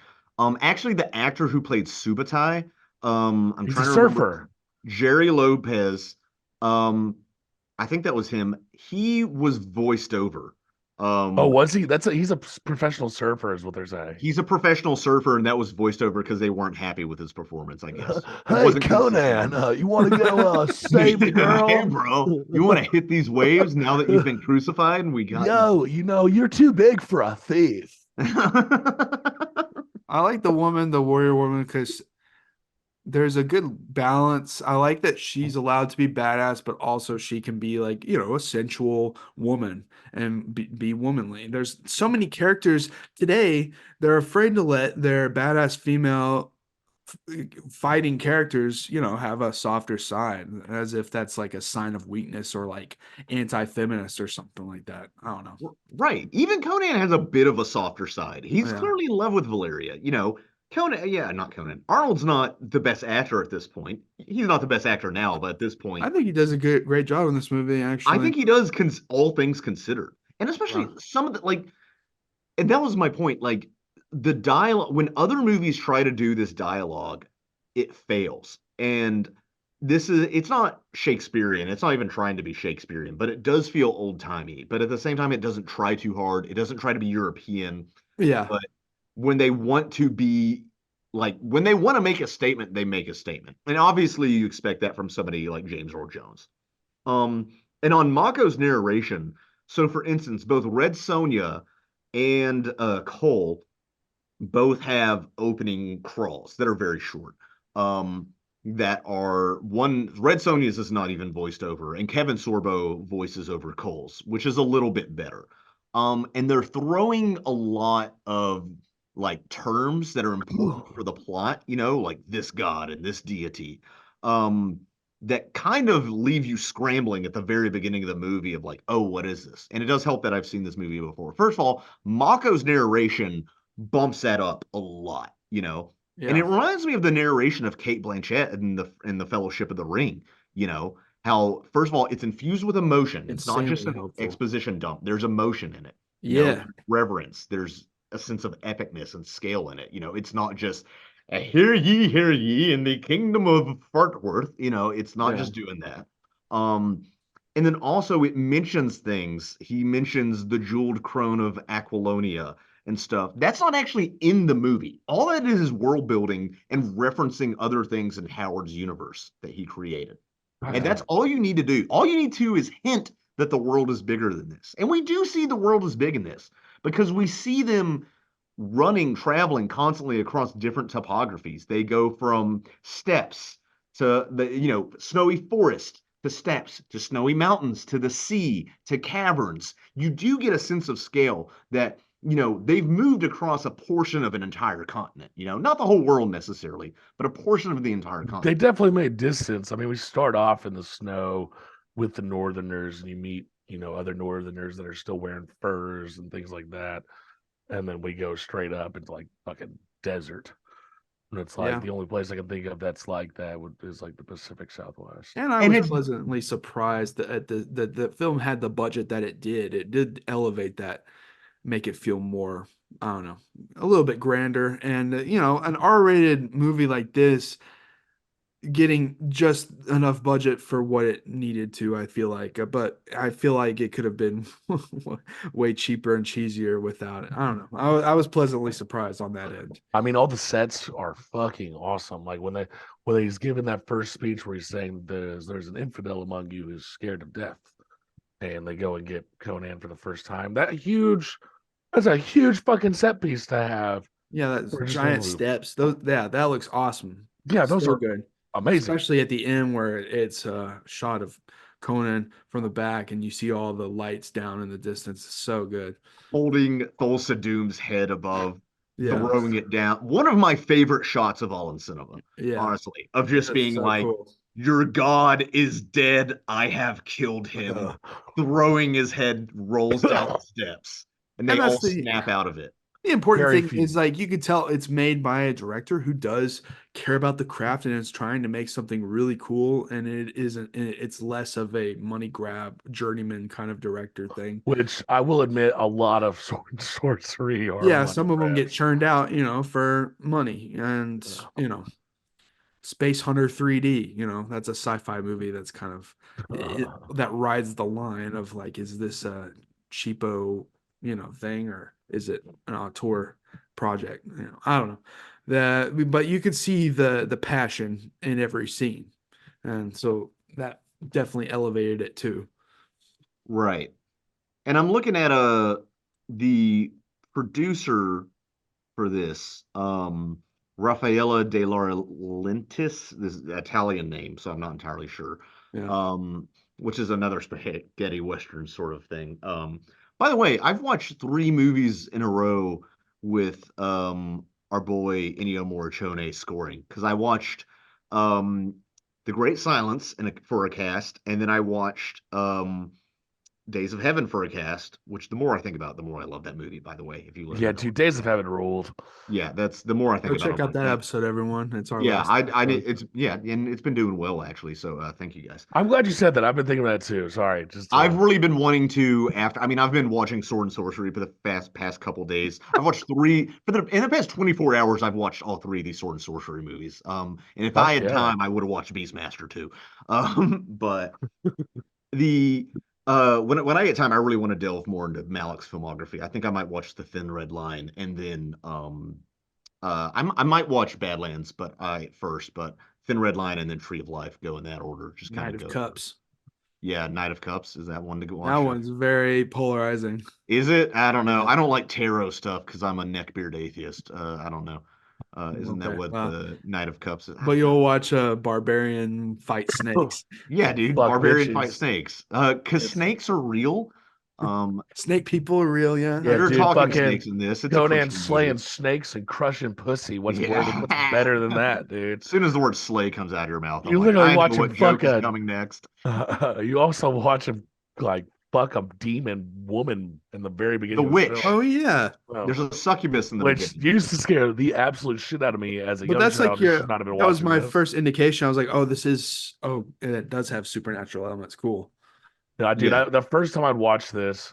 Actually, the actor who played Subotai, I'm He's a trying to remember. surfer. Jerry Lopez, I think that was him. He was voiced over. Oh, was he? He's a professional surfer, is what they're saying. He's a professional surfer, and that was voiced over because they weren't happy with his performance, I guess. It Hey, wasn't Conan, consistent. you want to go save the girl? Hey, bro, you want to hit these waves now that you've been crucified and we got Yo, you're too big for a thief. I like the warrior woman, because there's a good balance. I like that she's allowed to be badass, but also she can be like, a sensual woman and be womanly. There's so many characters today, they're afraid to let their badass female fighting characters, have a softer side, as if that's like a sign of weakness or like anti-feminist or something like that. I don't know. Right. Even Conan has a bit of a softer side. He's Yeah. clearly in love with Valeria. Conan, yeah, not Conan. Arnold's not the best actor at this point. He's not the best actor now, but at this point, I think he does a great job in this movie, actually. I think he does, all things considered. And especially some of the, like, and that was my point. Like, the dialogue, when other movies try to do this dialogue, it fails. And it's not Shakespearean. It's not even trying to be Shakespearean, but it does feel old timey. But at the same time, it doesn't try too hard. It doesn't try to be European. Yeah. But when they want to be when they want to make a statement, they make a statement. And obviously you expect that from somebody like James Earl Jones. And on Mako's narration, so for instance, both Red Sonja and Cole both have opening crawls that are very short. That are Red Sonja's is not even voiced over, and Kevin Sorbo voices over Cole's, which is a little bit better. And they're throwing a lot of like terms that are important for the plot, like this god and this deity, that kind of leave you scrambling at the very beginning of the movie of like, oh, what is this? And it does help that I've seen this movie before. First of all, Mako's narration bumps that up a lot, Yeah. And it reminds me of the narration of Cate Blanchett in the Fellowship of the Ring, how first of all it's infused with emotion. It's not just an helpful. exposition dump. There's emotion in it. Yeah. Reverence. There's a sense of epicness and scale in it. It's not just hear ye in the kingdom of Fartworth. It's not just doing that. And then also it mentions things. He mentions the jeweled crone of Aquilonia and stuff. That's not actually in the movie. All that is world building and referencing other things in Howard's universe that he created. And that's all you need to do. All you need to is hint that the world is bigger than this. And we do see the world is big in this because we see them traveling constantly across different topographies. They go from steppes to the, snowy forest, to steppes, to snowy mountains, to the sea, to caverns. You do get a sense of scale that, they've moved across a portion of an entire continent, not the whole world necessarily, but a portion of the entire continent. They definitely made distance. I mean, we start off in the snow with the Northerners, and you meet, other Northerners that are still wearing furs and things like that. and then we go straight up into like fucking desert. And it's like Yeah. the only place I can think of that's like that is like the Pacific Southwest. And I And was it's pleasantly surprised that the film had the budget that it did. It did elevate that, make it feel more, I don't know, a little bit grander. And an R-rated movie like this getting just enough budget for what it needed to, I feel like. But I feel like it could have been way cheaper and cheesier without it. I don't know. I was pleasantly surprised on that end. I mean, all the sets are fucking awesome. Like when he's giving that first speech where he's saying there's an infidel among you who's scared of death, and they go and get Conan for the first time. That's a huge fucking set piece to have. Yeah, that's For just one giant movie. steps. That looks awesome. Yeah, those So are good. amazing. Especially at the end where it's a shot of Conan from the back and you see all the lights down in the distance. It's so good. holding Thulsa Doom's head above, Yeah. throwing it down. One of my favorite shots of all in cinema, Yeah. honestly, of just That's being so like, cool. your god is dead. I have killed him. Throwing his head rolls down the steps, and they And all that's the- snap out of it. The important Very thing few. is like you could tell it's made by a director who does care about the craft and is trying to make something really cool, and it's less of a money grab journeyman kind of director thing. Which I will admit, a lot of sorcery are. Yeah, money some of them get grabs. churned out, for money, and Space Hunter 3D, that's a sci-fi movie that's kind of that rides the line of like, is this a cheapo, thing, or is it an auteur project? I don't know. But you could see the passion in every scene, and so that definitely elevated it too. Right. And I'm looking at the producer for this, Raffaella De Laurentiis, this is Italian name, so I'm not entirely sure. Yeah. Which is another spaghetti western sort of thing. By the way, I've watched 3 movies in a row with our boy Ennio Morricone scoring, because I watched The Great Silence for a cast, and then I watched Days of Heaven for a cast, which the more I think about it, the more I love that movie, by the way. If you listen Yeah, to 2 it. Days of Heaven ruled. Yeah, that's the more I think Go about check it. out that episode, everyone. It's our Yeah, last I did. episode. And it's been doing well actually. So thank you guys. I'm glad you said that. I've been thinking of that too. Sorry, just I've really been wanting to I've been watching Sword and Sorcery for the past couple days. I've watched in the past 24 hours. I've watched all 3 of these Sword and Sorcery movies. And if I had time, I would have watched Beastmaster too. But the when I get time, I really want to delve more into Malik's filmography. I think I might watch The Thin Red Line, and then I might watch Badlands, but Thin Red Line and then Tree of Life go in that order. Just kind Knight of of go. Cups. Yeah, Knight of Cups, is that one to go watch? That one's very polarizing. Is it? I don't know. Yeah. I don't like tarot stuff because I'm a neckbeard atheist. I don't know. Isn't that Okay, what well, the Knight of Cups is? But you'll watch a barbarian fight snakes. Yeah, dude. Fuck Barbarian witches. fight snakes. Because snakes are real. Snake people are real, yeah. Yeah, They're dude, talking fucking snakes in this. It's a Conan Christian slaying movie. snakes and crushing pussy. What's Yeah. better than that, dude? As soon as the word slay comes out of your mouth, I'm You like, literally I know watch him what joke fuck is a- coming next. You also watch him like fuck a demon woman in the very beginning. The of witch. film. Oh yeah. Oh. There's a succubus in the Which beginning. used to scare the absolute shit out of me as a But young that's like child. who should not have been that was watching my this. first indication. I was like, oh, it does have supernatural elements. Cool. Yeah, dude, Yeah. the first time I'd watched this,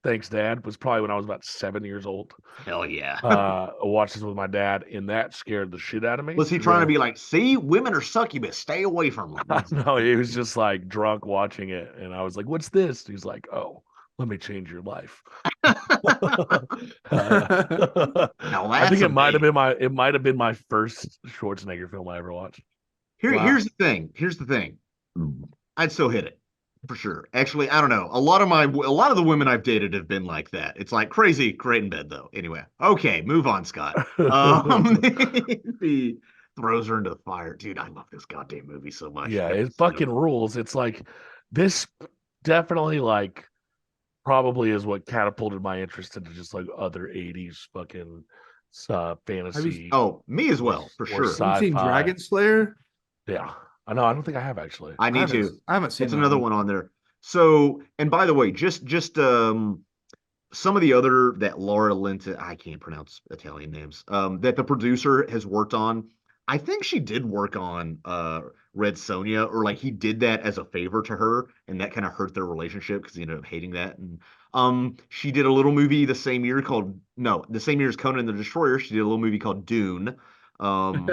thanks, Dad, was probably when I was about 7 years old. Hell yeah. I watched this with my dad, and that scared the shit out of me. Was he trying to be like, see, women are succubus, stay away from them? No, he was just like drunk watching it, and I was like, "What's this?" He's like, "Oh, let me change your life." Now I think that's it might have amazing. been my first Schwarzenegger film I ever watched. Wow. Here's the thing. I'd still hit it for sure. Actually, I don't know. A lot of the women I've dated have been like that. It's like crazy, great in bed though. Anyway, okay, move on, Scott. He throws her into the fire, dude. I love this goddamn movie so much. Yeah, Every it fucking rules. It's like this definitely like probably is what catapulted my interest into just like other 80s fucking fantasy. Oh, me as well, for or sure. Have you seen sci-fi. Dragon Slayer? Yeah. I know. I don't think I have actually. I need to. I haven't seen It's that another one on there. So, and by the way, just some of the other that Laura Linton, I can't pronounce Italian names, that the producer has worked on. I think she did work on Red Sonja, or like he did that as a favor to her, and that kind of hurt their relationship because he ended up hating that. And she did a little movie the same year the same year as Conan the Destroyer. She did a little movie called Dune. And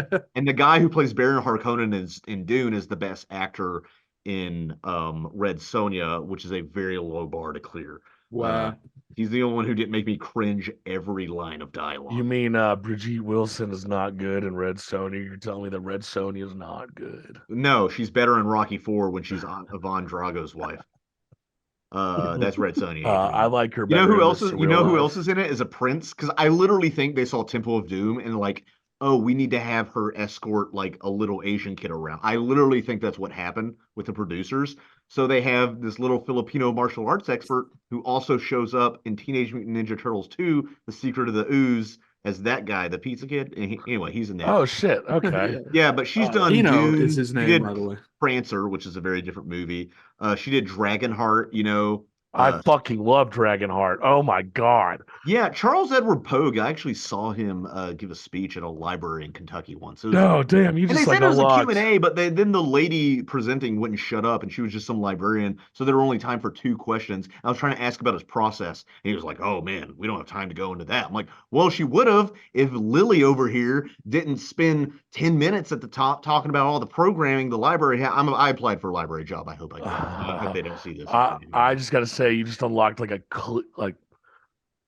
the guy who plays Baron Harkonnen in Dune is the best actor in Red Sonja, which is a very low bar to clear. Wow. He's the only one who didn't make me cringe every line of dialogue. You mean Brigitte Wilson is not good in Red Sonja? You're telling me that Red Sonja is not good? No, she's better in Rocky IV when she's Ivan Drago's wife. That's Red Sonja. I like her You better. know who in else this is? in You real know who life. else is in it? Is a prince? Because I literally think they saw Temple of Doom and like, oh, we need to have her escort like a little Asian kid around. I literally think that's what happened with the producers. So they have this little Filipino martial arts expert who also shows up in Teenage Mutant Ninja Turtles 2, The Secret of the Ooze, as that guy, the pizza kid. And anyway, he's in that. Oh shit! Okay. Yeah, but she's done Kino Dune. is his She name, did by the way. Prancer, which is a very different movie. She did Dragonheart, you know. I fucking love Dragonheart. Oh my god. Yeah, Charles Edward Pogue. I actually saw him give a speech at a library in Kentucky once. It was, No, damn, you and they just said like it was a unlocked. Q&A, but then the lady presenting wouldn't shut up, and she was just some librarian, so there were only time for 2 questions. I was trying to ask about his process, and he was like, oh man, we don't have time to go into that. I'm like, well, she would have if Lily over here didn't spend 10 minutes at the top talking about all the programming the library had. I applied for a library job. I hope I get it. I hope they don't see this. I just gotta say, you just unlocked like a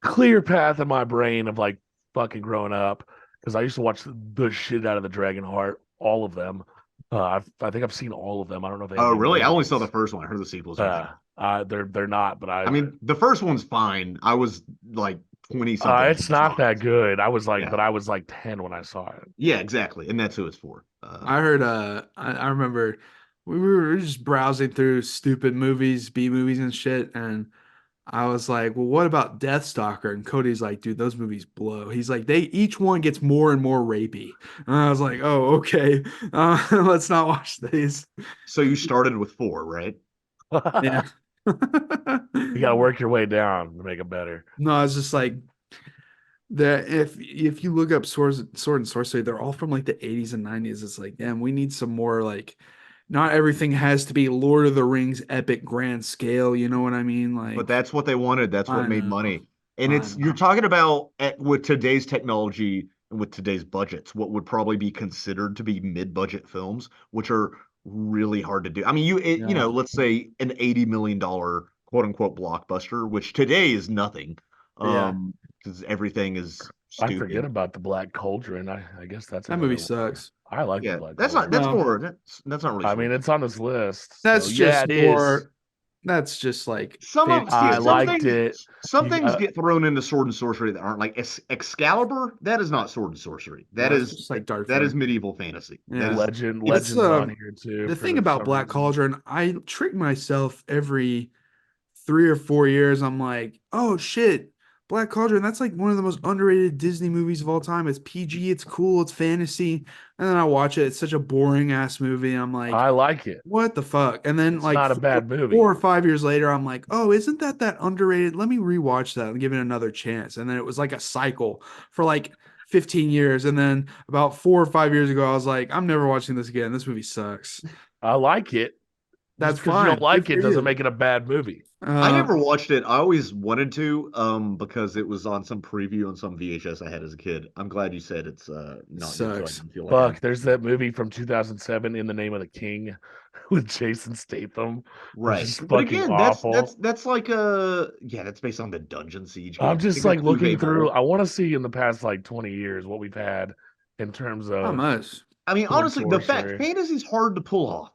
clear path in my brain of like fucking growing up, because I used to watch the shit out of the Dragonheart, all of them. I think I've seen all of them. I don't know if they. Oh, have any really? I only ratings. saw the first one. I heard the sequels. They're not, but I mean, the first one's fine. I was like 20 something. it's not that good. I was like, Yeah. but I was like 10 when I saw it. Yeah, exactly, and that's who it's for. I heard I remember we were just browsing through stupid movies, B movies and shit, and I was like, well, what about Deathstalker? And Cody's like, dude, those movies blow. He's like, each one gets more and more rapey. And I was like, oh, okay. Let's not watch these. So you started with 4, right? Yeah. You gotta work your way down to make it better. No, it's just like that. If you look up sword and sorcery, they're all from like the 80s and 90s. It's like, damn, we need some more like. Not everything has to be Lord of the Rings epic grand scale. You know what I mean? Like, But that's what they wanted. That's what I made know. money. And I you're know. talking about with today's technology and with today's budgets, what would probably be considered to be mid-budget films, which are really hard to do. I mean, you Yeah. know, let's say an $80 million quote unquote blockbuster, which today is nothing. Yeah. Because everything is I stupid. forget about the Black Cauldron. I guess that's That movie another one. sucks. I like Yeah, the Black that's Cauldron. not that's No. more that's not really. I mean, it's on this list. That's so just yeah, it more. is. That's just like some of fantasy. I some liked things, it. Some You things got- get thrown into sword and sorcery that aren't like Excalibur. That is not sword and sorcery. That No, it's is just like dark that is fantasy. medieval fantasy. Yeah. That is, Legends It's, on here too. The for thing about some Black reason. Cauldron, I trick myself every 3 or 4 years. I'm like, oh shit, Black Cauldron. That's like one of the most underrated Disney movies of all time. It's PG, it's cool, it's fantasy. And then I watch it. It's such a boring ass movie. I'm like, I like it. what the fuck? And then It's like not a bad movie. 4 or 5 years later, I'm like, oh, isn't that underrated? Let me rewatch that and give it another chance. And then it was like a cycle for like 15 years. And then about 4 or 5 years ago, I was like, I'm never watching this again. This movie sucks. I like it. That's Just 'cause fine. you don't like Good it for doesn't you. make it a bad movie. I never watched it. I always wanted to, because it was on some preview on some VHS I had as a kid. I'm glad you said it's not good, so I Sucks. didn't feel like Fuck, there's that movie from 2007, In the Name of the King, with Jason Statham. right. Which is But fucking again, awful. that's like that's based on the Dungeon Siege game. I'm I just think like that's looking Uwe through. Boll. I want to see in the past like 20 years what we've had in terms Not of much. I mean, Sword honestly, the fact sorcery. fantasy's hard to pull off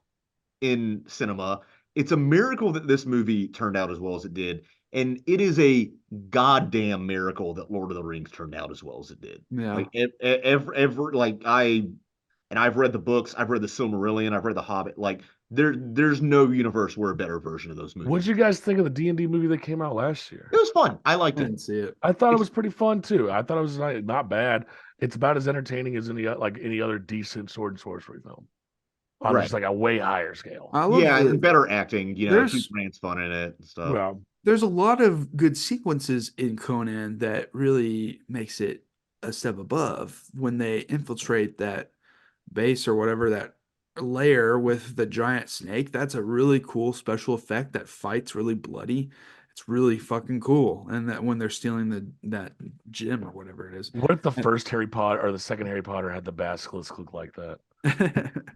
in cinema. It's a miracle that this movie turned out as well as it did, and it is a goddamn miracle that Lord of the Rings turned out as well as it did. Yeah. Like ever like I've read the books, I've read the Silmarillion, I've read the Hobbit. Like there's no universe where a better version of those movies. What'd you guys think of the D&D movie that came out last year? It was fun. I I liked it. didn't see it. I thought it was pretty fun too. I thought it was not bad. It's about as entertaining as any other decent sword and sorcery film on Right. just like a way higher scale. I love Yeah, the- and better acting. You know, There's- Hugh Grant's fun in it and stuff. Well, there's a lot of good sequences in Conan that really makes it a step above when they infiltrate that base or whatever, that layer with the giant snake. That's a really cool special effect. That fight's really bloody. It's really fucking cool. And that when they're stealing that gem or whatever it is. What if the first Harry Potter or the second Harry Potter had the basilisk look like that?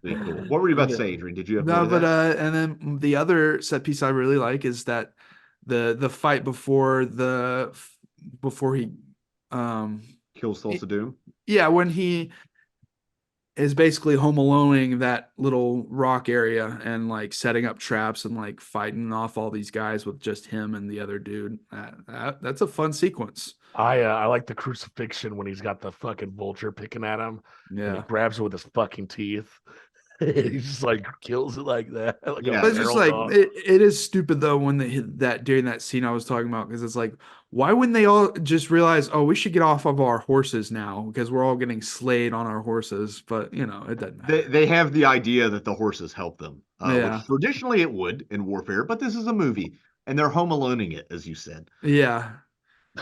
Pretty cool. What were you about to Yeah. say, Adrian? Did you have more No, to but that? and then the other set piece I really like is that the fight before he um Kills Thulsa Doom? yeah, when he is basically home aloneing that little rock area and like setting up traps and like fighting off all these guys with just him and the other dude. That's a fun sequence. I like the crucifixion when he's got the fucking vulture picking at him and he Yeah. grabs it with his fucking teeth. He just like kills it like that. Like Yeah, a But it's just feral like dog. it is stupid though when they hit that during that scene I was talking about because it's like why wouldn't they all just realize oh we should get off of our horses now because we're all getting slayed on our horses but you know it doesn't matter. they have the idea that the horses help them, Yeah. which traditionally it would in warfare, but this is a movie, and they're home aloneing it, as you said. Yeah.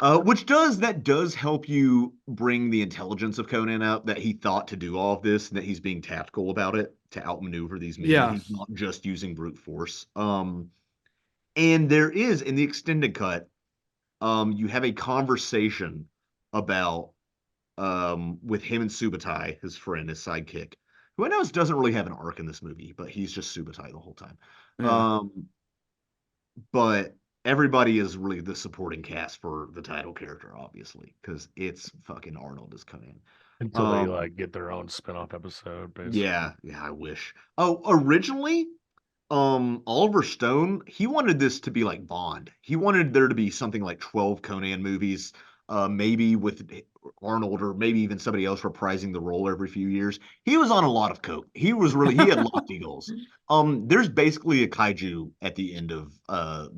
Which does help you bring the intelligence of Conan out that he thought to do all of this, and that he's being tactical about it to outmaneuver these men. Yeah. He's not just using brute force. And there is in the extended cut, you have a conversation about with him and Subutai, his friend, his sidekick, who I know doesn't really have an arc in this movie, but he's just Subutai the whole time. Yeah. But everybody is really the supporting cast for the title character, obviously, because it's fucking Arnold as Conan. Until they like get their own spin-off episode, basically. Yeah, I wish. Oh, originally, Oliver Stone, he wanted this to be like Bond. He wanted there to be something like 12 Conan movies, maybe with Arnold or maybe even somebody else reprising the role every few years. He was on a lot of coke. He had lofty goals. There's basically a kaiju at the end of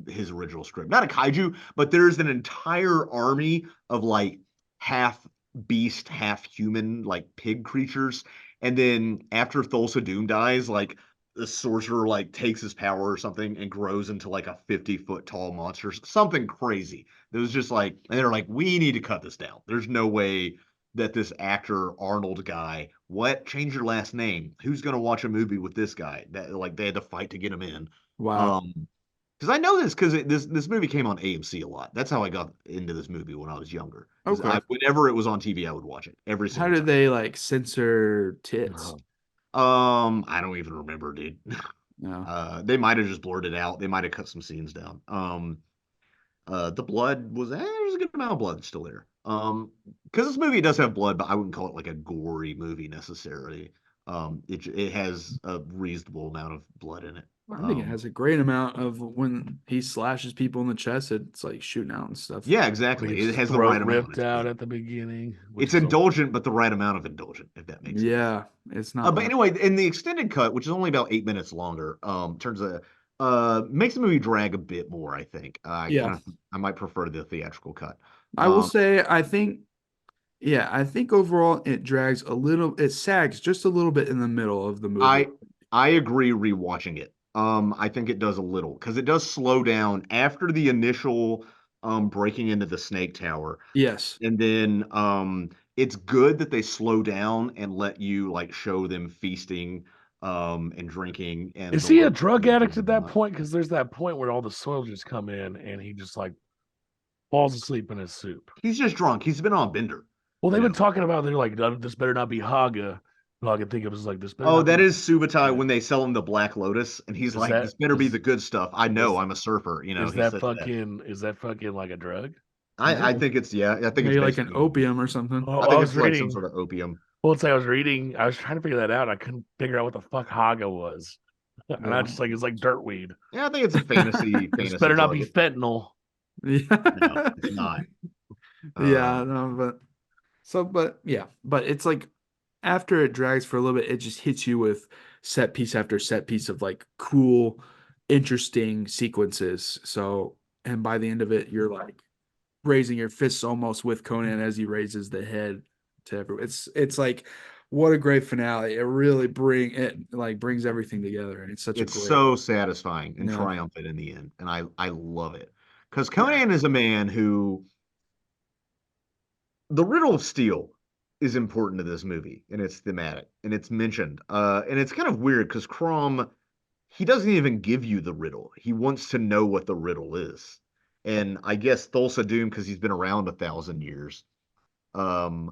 his original script. Not a kaiju, but there's an entire army of like half beast, half human, like pig creatures. And then after Thulsa Doom dies, like the sorcerer like takes his power or something and grows into like a 50-foot tall monster, something crazy. It was just like, and they're like, we need to cut this down. There's no way that this actor Arnold guy, what? Change your last name. Who's gonna watch a movie with this guy? That like they had to fight to get him in. Wow. Because I know this because this movie came on AMC a lot. That's how I got into this movie when I was younger. Okay. Whenever it was on TV, I would watch it every How single did time. they like censor tits? I don't even remember, dude. No. They might have just blurred it out. They might have cut some scenes down. The blood was there's a good amount of blood still there. Because this movie does have blood, but I wouldn't call it like a gory movie necessarily. It has a reasonable amount of blood in it. I think it has a great amount of when he slashes people in the chest, it's like shooting out and stuff. Yeah, exactly. It has the throat right amount. ripped out at the beginning. It's indulgent, but the right amount of indulgent, if that makes sense. Yeah, it's not. But anyway, in the extended cut, which is only about 8 minutes longer, turns makes the movie drag a bit more. I think. Yeah. I might prefer the theatrical cut. I will say, I think overall it drags a little. It sags just a little bit in the middle of the movie. I agree. Rewatching it, I think it does a little because it does slow down after the initial breaking into the snake tower. Yes. And then it's good that they slow down and let you like show them feasting and drinking. And is he a drug addict at that point? Because there's that point where all the soldiers come in and he just like falls asleep in his soup. He's just drunk. He's been on a bender. Well, they've been talking about they're like this better not be Haga. All I can think of is like this. Oh, that is Subutai when they sell him the Black Lotus, and he's like, "This better be the good stuff." I know, I'm a surfer. You know, is that fucking like a drug? I think it's I think maybe it's like an opium or something. Oh, I think it's like some sort of opium. Well, it's like I was reading. I was trying to figure that out. I couldn't figure out what the fuck Haga was, and I just like it's like dirt weed. Yeah, I think it's a fantasy. This better not be fentanyl. Yeah, no, it's not. Yeah, no, but it's like after it drags for a little bit, it just hits you with set piece after set piece of like cool, interesting sequences. So, and by the end of it, you're like raising your fists almost with Conan as he raises the head to everyone. It's like what a great finale. It really brings everything together, and it's so satisfying and triumphant in the end, and I love it. Because Conan is a man who the riddle of steel is important to this movie, and it's thematic, and it's mentioned. And it's kind of weird because Crom, he doesn't even give you the riddle. He wants to know what the riddle is. And I guess Thulsa Doom, because he's been around 1,000 years. Um,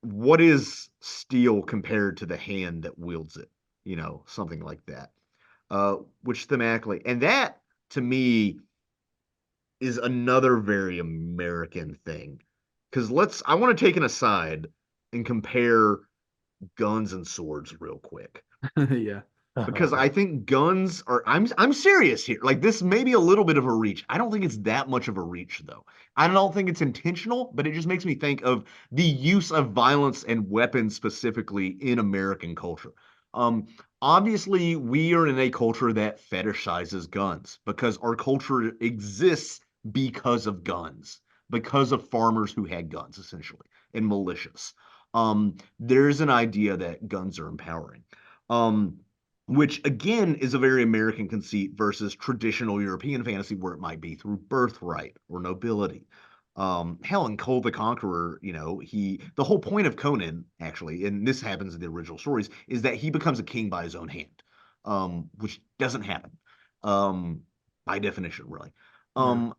what is steel compared to the hand that wields it? You know, something like that. Which thematically, and that to me is another very American thing. Because I want to take an aside and compare guns and swords real quick. Yeah. Because I think guns are I'm serious here. Like this may be a little bit of a reach. I don't think it's that much of a reach though. I don't think it's intentional, but it just makes me think of the use of violence and weapons specifically in American culture. Um, Obviously we are in a culture that fetishizes guns because our culture exists because of guns, because of farmers who had guns essentially and militias. There's an idea that guns are empowering. Um, which again is a very American conceit versus traditional European fantasy where it might be through birthright or nobility. Hell, in Cole the Conqueror, the whole point of Conan, actually, and this happens in the original stories, is that he becomes a king by his own hand, which doesn't happen, um, by definition, really. Yeah.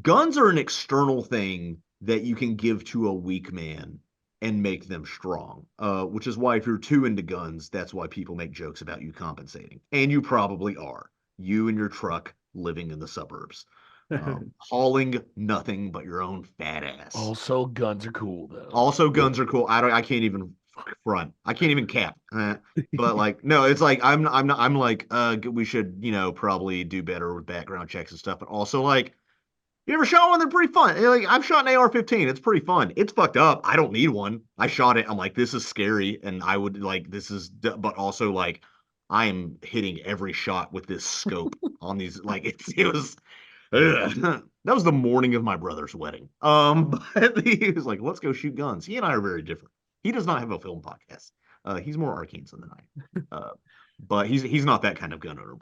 Guns are an external thing that you can give to a weak man and make them strong. Which is why if you're too into guns, that's why people make jokes about you compensating. And you probably are. You and your truck living in the suburbs. Hauling nothing but your own fat ass. Also, guns are cool though. Also, guns are cool. I can't even front. I can't even cap. But like, no, it's like I'm not. I'm like, we should, probably do better with background checks and stuff. But also, like, you ever shot one? They're pretty fun. Like, I've shot an AR-15. It's pretty fun. It's fucked up. I don't need one. I shot it. I'm like, this is scary, and I would like this is, but also like, I am hitting every shot with this scope on these. Like, it was. Ugh. That was the morning of my brother's wedding. But he was like, let's go shoot guns. He and I are very different. He does not have a film podcast. He's more arcane than I. But he's not that kind of gun owner.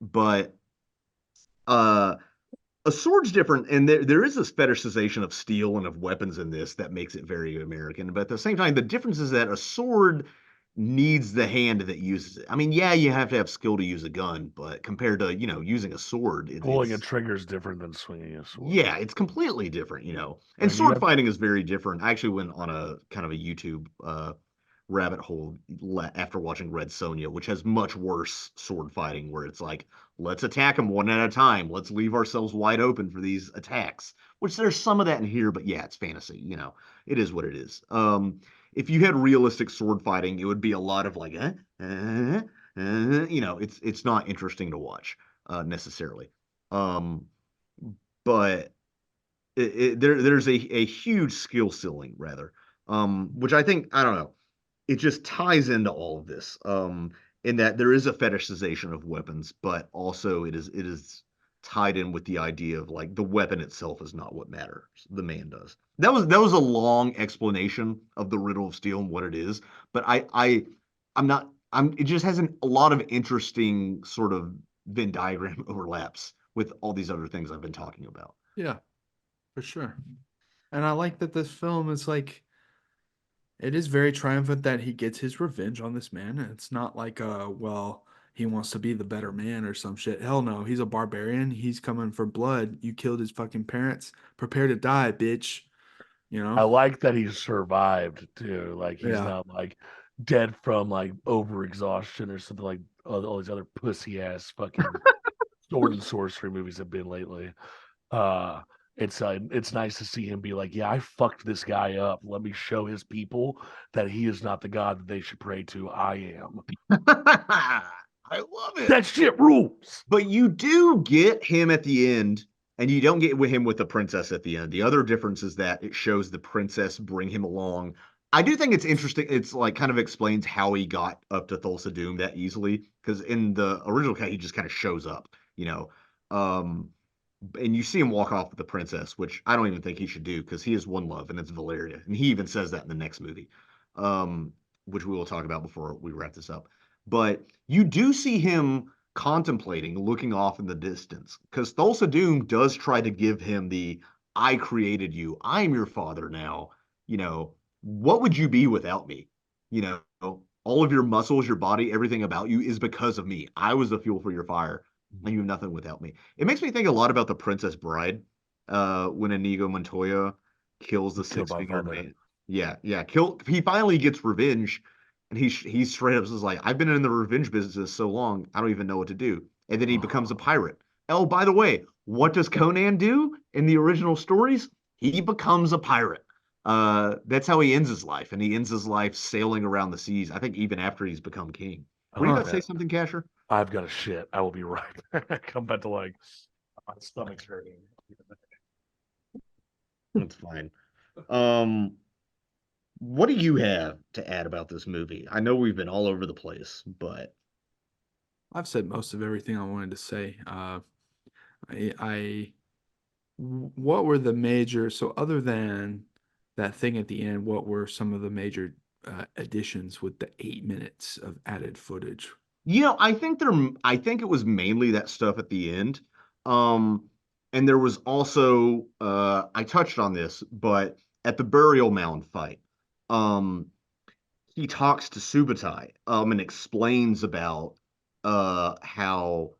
But a sword's different, and there is this fetishization of steel and of weapons in this that makes it very American. But at the same time, the difference is that a sword needs the hand that uses it. I mean, yeah, you have to have skill to use a gun, but compared to, using a sword, Pulling a trigger is different than swinging a sword. Yeah, it's completely different, And sword fighting is very different. I actually went on a kind of a YouTube rabbit hole after watching Red Sonja, which has much worse sword fighting, where it's like, let's attack them one at a time. Let's leave ourselves wide open for these attacks, which there's some of that in here, but yeah, it's fantasy, it is what it is. If you had realistic sword fighting, it would be a lot of like, it's not interesting to watch necessarily. But there's a huge skill ceiling rather, which I think, I don't know, it just ties into all of this. In that there is a fetishization of weapons, but also it is tied in with the idea of like the weapon itself is not what matters. The man does. That was a long explanation of the riddle of steel and what it is, but it just has a lot of interesting sort of Venn diagram overlaps with all these other things I've been talking about. Yeah, for sure. And I like that this film is like, it is very triumphant that he gets his revenge on this man. And it's not like, well, he wants to be the better man or some shit. Hell no, he's a barbarian. He's coming for blood. You killed his fucking parents. Prepare to die, bitch. I like that he survived too. Like he's not like dead from like overexhaustion or something like all these other pussy ass fucking sword and sorcery movies have been lately. It's nice to see him be like, yeah, I fucked this guy up. Let me show his people that he is not the god that they should pray to. I am. I love it. That shit rules. But you do get him at the end, and you don't get him with the princess at the end. The other difference is that it shows the princess bring him along. I do think it's interesting. It's like kind of explains how he got up to Thulsa Doom that easily, because in the original cut, he just kind of shows up, and you see him walk off with the princess, which I don't even think he should do because he has one love, and it's Valeria. And he even says that in the next movie, which we will talk about before we wrap this up. But you do see him contemplating, looking off in the distance. Because Thulsa Doom does try to give him the I created you, I'm your father now. What would you be without me? All of your muscles, your body, everything about you is because of me. I was the fuel for your fire, and you have nothing without me. It makes me think a lot about The Princess Bride, when Inigo Montoya kills the six-fingered man. Yeah. He finally gets revenge, and he's straight up says like, I've been in the revenge business so long, I don't even know what to do. And then he becomes a pirate. Oh, by the way, what does Conan do in the original stories? He becomes a pirate. That's how he ends his life, and he ends his life sailing around the seas. I think even after he's become king. Were you about to say something, Casher? I've got a shit. I will be right back. I'm about to my stomach's hurting. That's fine. What do you have to add about this movie? I know we've been all over the place, but I've said most of everything I wanted to say. What were the major? So other than that thing at the end, what were some of the major additions with the 8 minutes of added footage? I think it was mainly that stuff at the end. And there was also I touched on this, but at the burial mound fight, he talks to Subutai and explains about how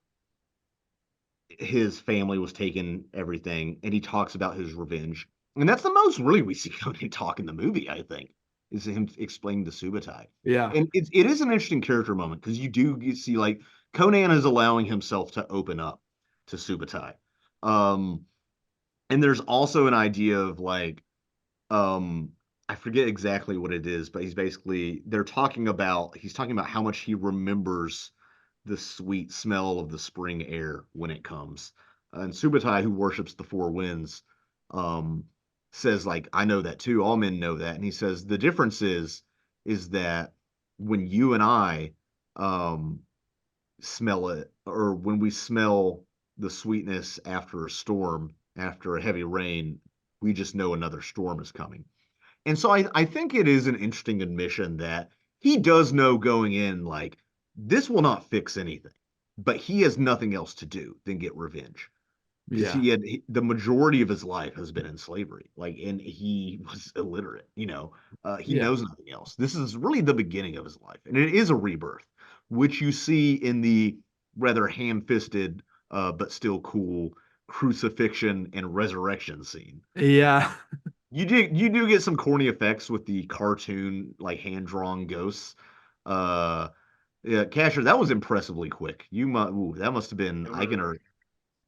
his family was taking everything, and he talks about his revenge. And that's the most really we see Conan talk in the movie, I think, is him explaining to Subutai. Yeah. And it is an interesting character moment because you see like Conan is allowing himself to open up to Subutai. And there's also an idea of like, I forget exactly what it is, but he's talking about how much he remembers the sweet smell of the spring air when it comes. And Subutai, who worships the four winds, says like, I know that too. All men know that. And he says the difference is that when you and I smell it, or when we smell the sweetness after a storm, after a heavy rain, we just know another storm is coming. And so I think it is an interesting admission that he does know going in, like, this will not fix anything, but he has nothing else to do than get revenge. Because Yeah. the majority of his life has been in slavery, and he was illiterate. He Yeah. knows nothing else. This is really the beginning of his life, and it is a rebirth, which you see in the rather ham-fisted but still cool crucifixion and resurrection scene. Yeah. You do get some corny effects with the cartoon, like hand-drawn ghosts. Yeah, Casher, that was impressively quick. That must have been. I can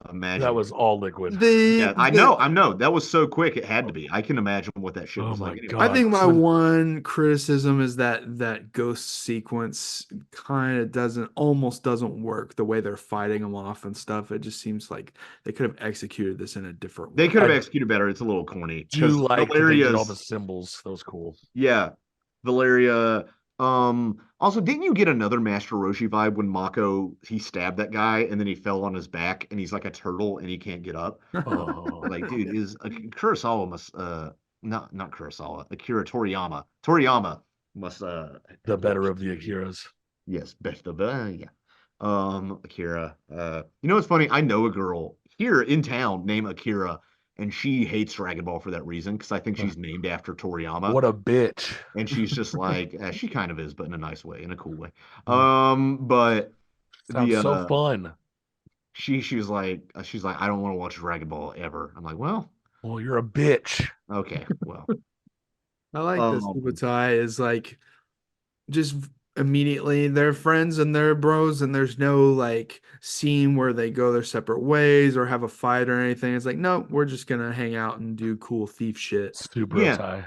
imagine. That was all liquid. Yeah, I know. That was so quick. It had to be. I can imagine what that shit was my like. Anyway. God. I think my one criticism is that ghost sequence kind of almost doesn't work the way they're fighting them off and stuff. It just seems like they could have executed this in a different way. They could have executed better. It's a little corny. Do you like that they did all the Valeria's symbols? That was cool. Yeah, Valeria. Also, didn't you get another Master Roshi vibe when Mako he stabbed that guy and then he fell on his back and he's like a turtle and he can't get up? Oh, Like, dude, is Kurosawa must not Kurosawa, Akira Toriyama. Toriyama must the better of the Akiras. Yes, best of yeah. Akira. It's funny? I know a girl here in town named Akira, and she hates Dragon Ball for that reason because I think she's named after Toriyama. What a bitch! And she's just like, she kind of is, but in a nice way, in a cool way. But Sounds so fun. She was like, I don't want to watch Dragon Ball ever. I'm like, well, you're a bitch. Okay, well, I like this. Subutai is like just immediately they're friends and they're bros, and there's no like scene where they go their separate ways or have a fight or anything. It's like, no, we're just gonna hang out and do cool thief shit. Super tie.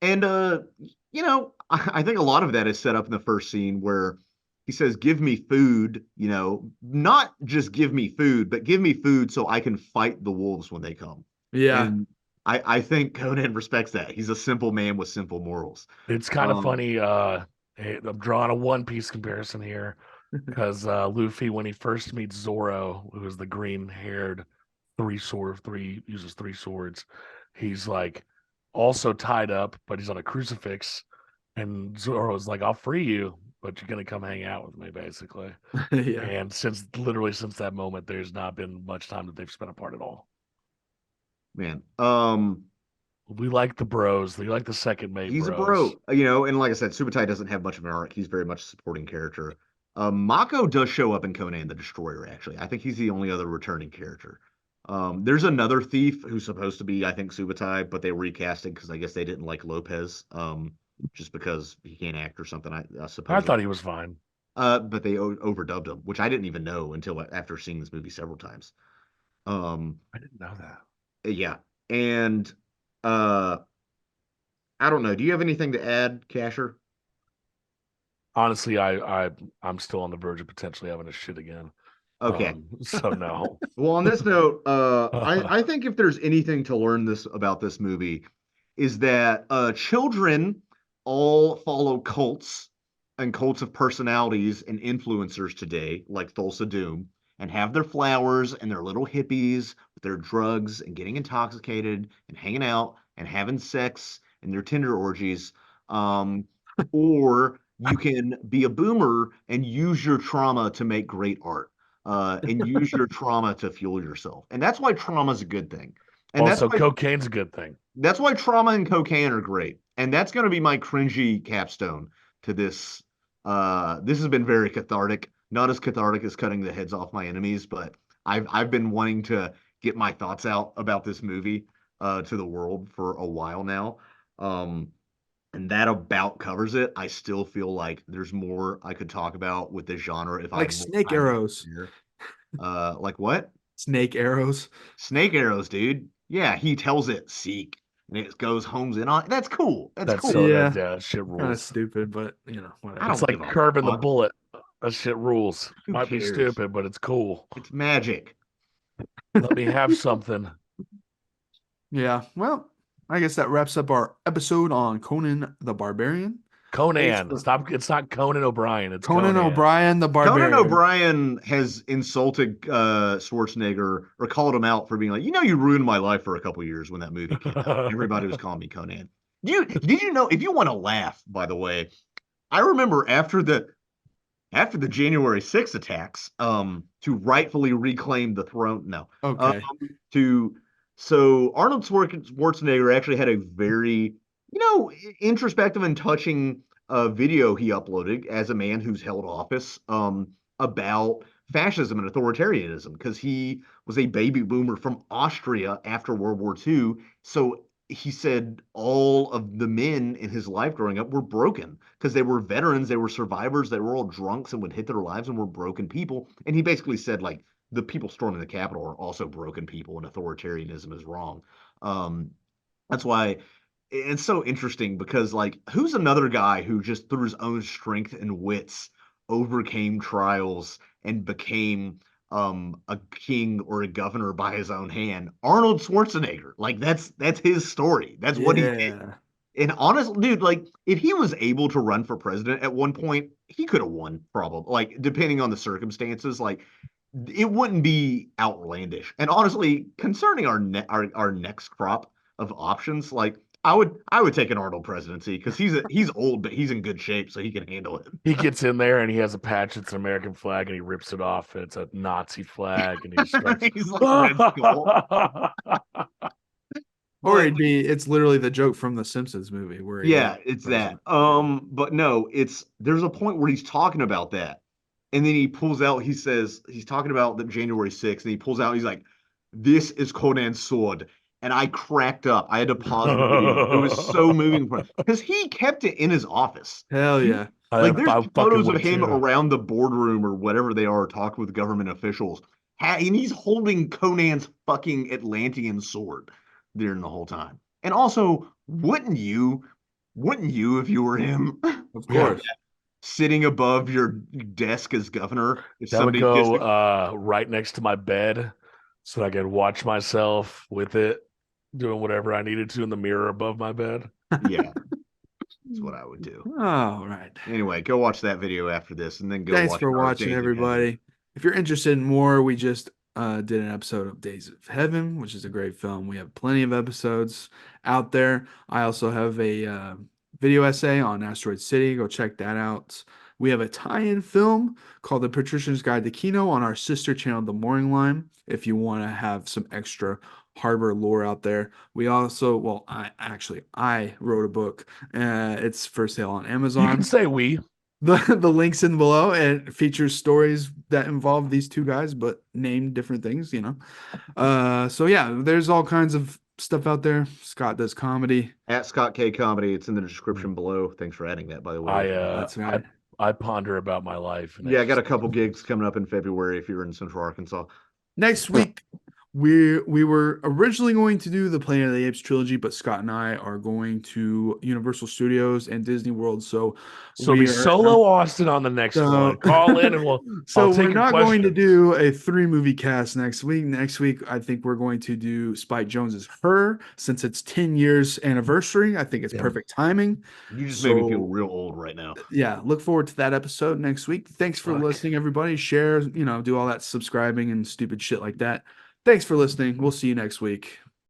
And I think a lot of that is set up in the first scene where he says, give me food, not just give me food, but give me food so I can fight the wolves when they come. Yeah. And I think Conan respects that. He's a simple man with simple morals. It's kind of funny. Hey, I'm drawing a One Piece comparison here because Luffy, when he first meets Zoro, who is the green-haired uses three swords, he's like also tied up, but he's on a crucifix, and Zoro's like, "I'll free you, but you're gonna come hang out with me, basically. Yeah. And since that moment, there's not been much time that they've spent apart at all. Man, We like the bros. We like the second mate he's bros. a bro, you know, and like I said, Subutai doesn't have much of an arc. He's very much a supporting character. Mako does show up in Conan the Destroyer, actually. I think he's the only other returning character. There's another thief who's supposed to be, I think, Subutai, but they recasted because I guess they didn't like Lopez, just because he can't act or something, I suppose. I thought he was fine. But they overdubbed him, which I didn't even know until after seeing this movie several times. I didn't know that. Yeah. And I don't know. Do you have anything to add, Casher? Honestly, I'm still on the verge of potentially having a shit again. Okay. So no. Well, on this note, I think if there's anything to learn about this movie, is that children all follow cults and cults of personalities and influencers today, like Thulsa Doom, and have their flowers and their little hippies with their drugs and getting intoxicated and hanging out and having sex and their Tinder orgies. Or you can be a boomer and use your trauma to make great art. And use your trauma to fuel yourself. And that's why trauma is a good thing. And also, cocaine's a good thing. That's why trauma and cocaine are great. And that's going to be my cringy capstone to this. This has been very cathartic. Not as cathartic as cutting the heads off my enemies, but I've been wanting to get my thoughts out about this movie to the world for a while now. And that about covers it. I still feel like there's more I could talk about with this genre if like snake arrows. Like what? Snake arrows. Snake arrows, dude. Yeah, he tells it seek, and it goes homes in on. That's cool. That's cool. So, yeah, that shit rules. Kind of stupid, but whatever. It's like curving the bullet. That shit rules. Who Might cares? be stupid, but it's cool. It's magic. Let me have something. Yeah. Well, I guess that wraps up our episode on Conan the Barbarian. Conan. It's not Conan O'Brien. It's Conan O'Brien the Barbarian. Conan O'Brien has insulted Schwarzenegger or called him out for being like, you ruined my life for a couple years when that movie came out. Everybody was calling me Conan. Did you know, if you want to laugh, by the way, I remember after the January 6th attacks, to rightfully reclaim the throne. No. Okay. So Arnold Schwarzenegger actually had a very, introspective and touching video he uploaded as a man who's held office about fascism and authoritarianism, because he was a baby boomer from Austria after World War II. So he said all of the men in his life growing up were broken because they were veterans, they were survivors, they were all drunks and would hit their lives and were broken people. And he basically said, like, the people storming the Capitol are also broken people and authoritarianism is wrong. That's why it's so interesting, because, like, who's another guy who just through his own strength and wits overcame trials and became a king or a governor by his own hand? Arnold Schwarzenegger. Like, that's his story. That's what he did. And honestly, dude, like, if he was able to run for president at one point, he could have won, probably. Like, depending on the circumstances, like, it wouldn't be outlandish. And honestly, concerning our next crop of options, like, I would take an Arnold presidency, because he's old, but he's in good shape, so he can handle it. He gets in there and he has a patch. It's an American flag, and he rips it off. And it's a Nazi flag, and he starts. He's like Red Skull. Or it's literally the joke from the Simpsons movie where it's that. But no, there's a point where he's talking about that, and then he pulls out. He says he's talking about the January 6th, and he pulls out. He's like, "This is Conan's sword." And I cracked up. I had to pause the video. It was so moving because he kept it in his office. Hell yeah! Like, there's photos of him around the boardroom or whatever they are, talking with government officials, and he's holding Conan's fucking Atlantean sword during the whole time. And also, wouldn't you if you were him? Of course. Sitting above your desk as governor. If that would go right next to my bed, so I could watch myself with it, doing whatever I needed to in the mirror above my bed. Yeah. That's what I would do. All right. Anyway, go watch that video after this, and then go Thanks watch for watching, everybody. If you're interested in more, we just did an episode of Days of Heaven, which is a great film. We have plenty of episodes out there. I also have a video essay on Asteroid City. Go check that out. We have a tie-in film called The Patrician's Guide to Kino on our sister channel, The Morning Line, if you want to have some extra harbor lore out there. We also, well, I wrote a book. It's for sale on You Amazon. can say we. The links in below, and it features stories that involve these two guys, but named different things, So yeah, there's all kinds of stuff out there. Scott does comedy. At Scott K Comedy, it's in the description below. Thanks for adding that, by the way. That's right. I ponder about my life. Yeah, I got a couple gigs coming up in February if you're in Central Arkansas. Next week, we were originally going to do the Planet of the Apes trilogy, but Scott and I are going to Universal Studios and Disney World. So be solo Austin on the next one. Call in and we'll. So we're not going to do a 3-movie cast next week. Next week, I think we're going to do Spike Jonze's Her, since it's 10 years anniversary. I think it's perfect timing. You just made me feel real old right now. Yeah, look forward to that episode next week. Thanks for listening, everybody. Share, do all that subscribing and stupid shit like that. Thanks for listening. We'll see you next week.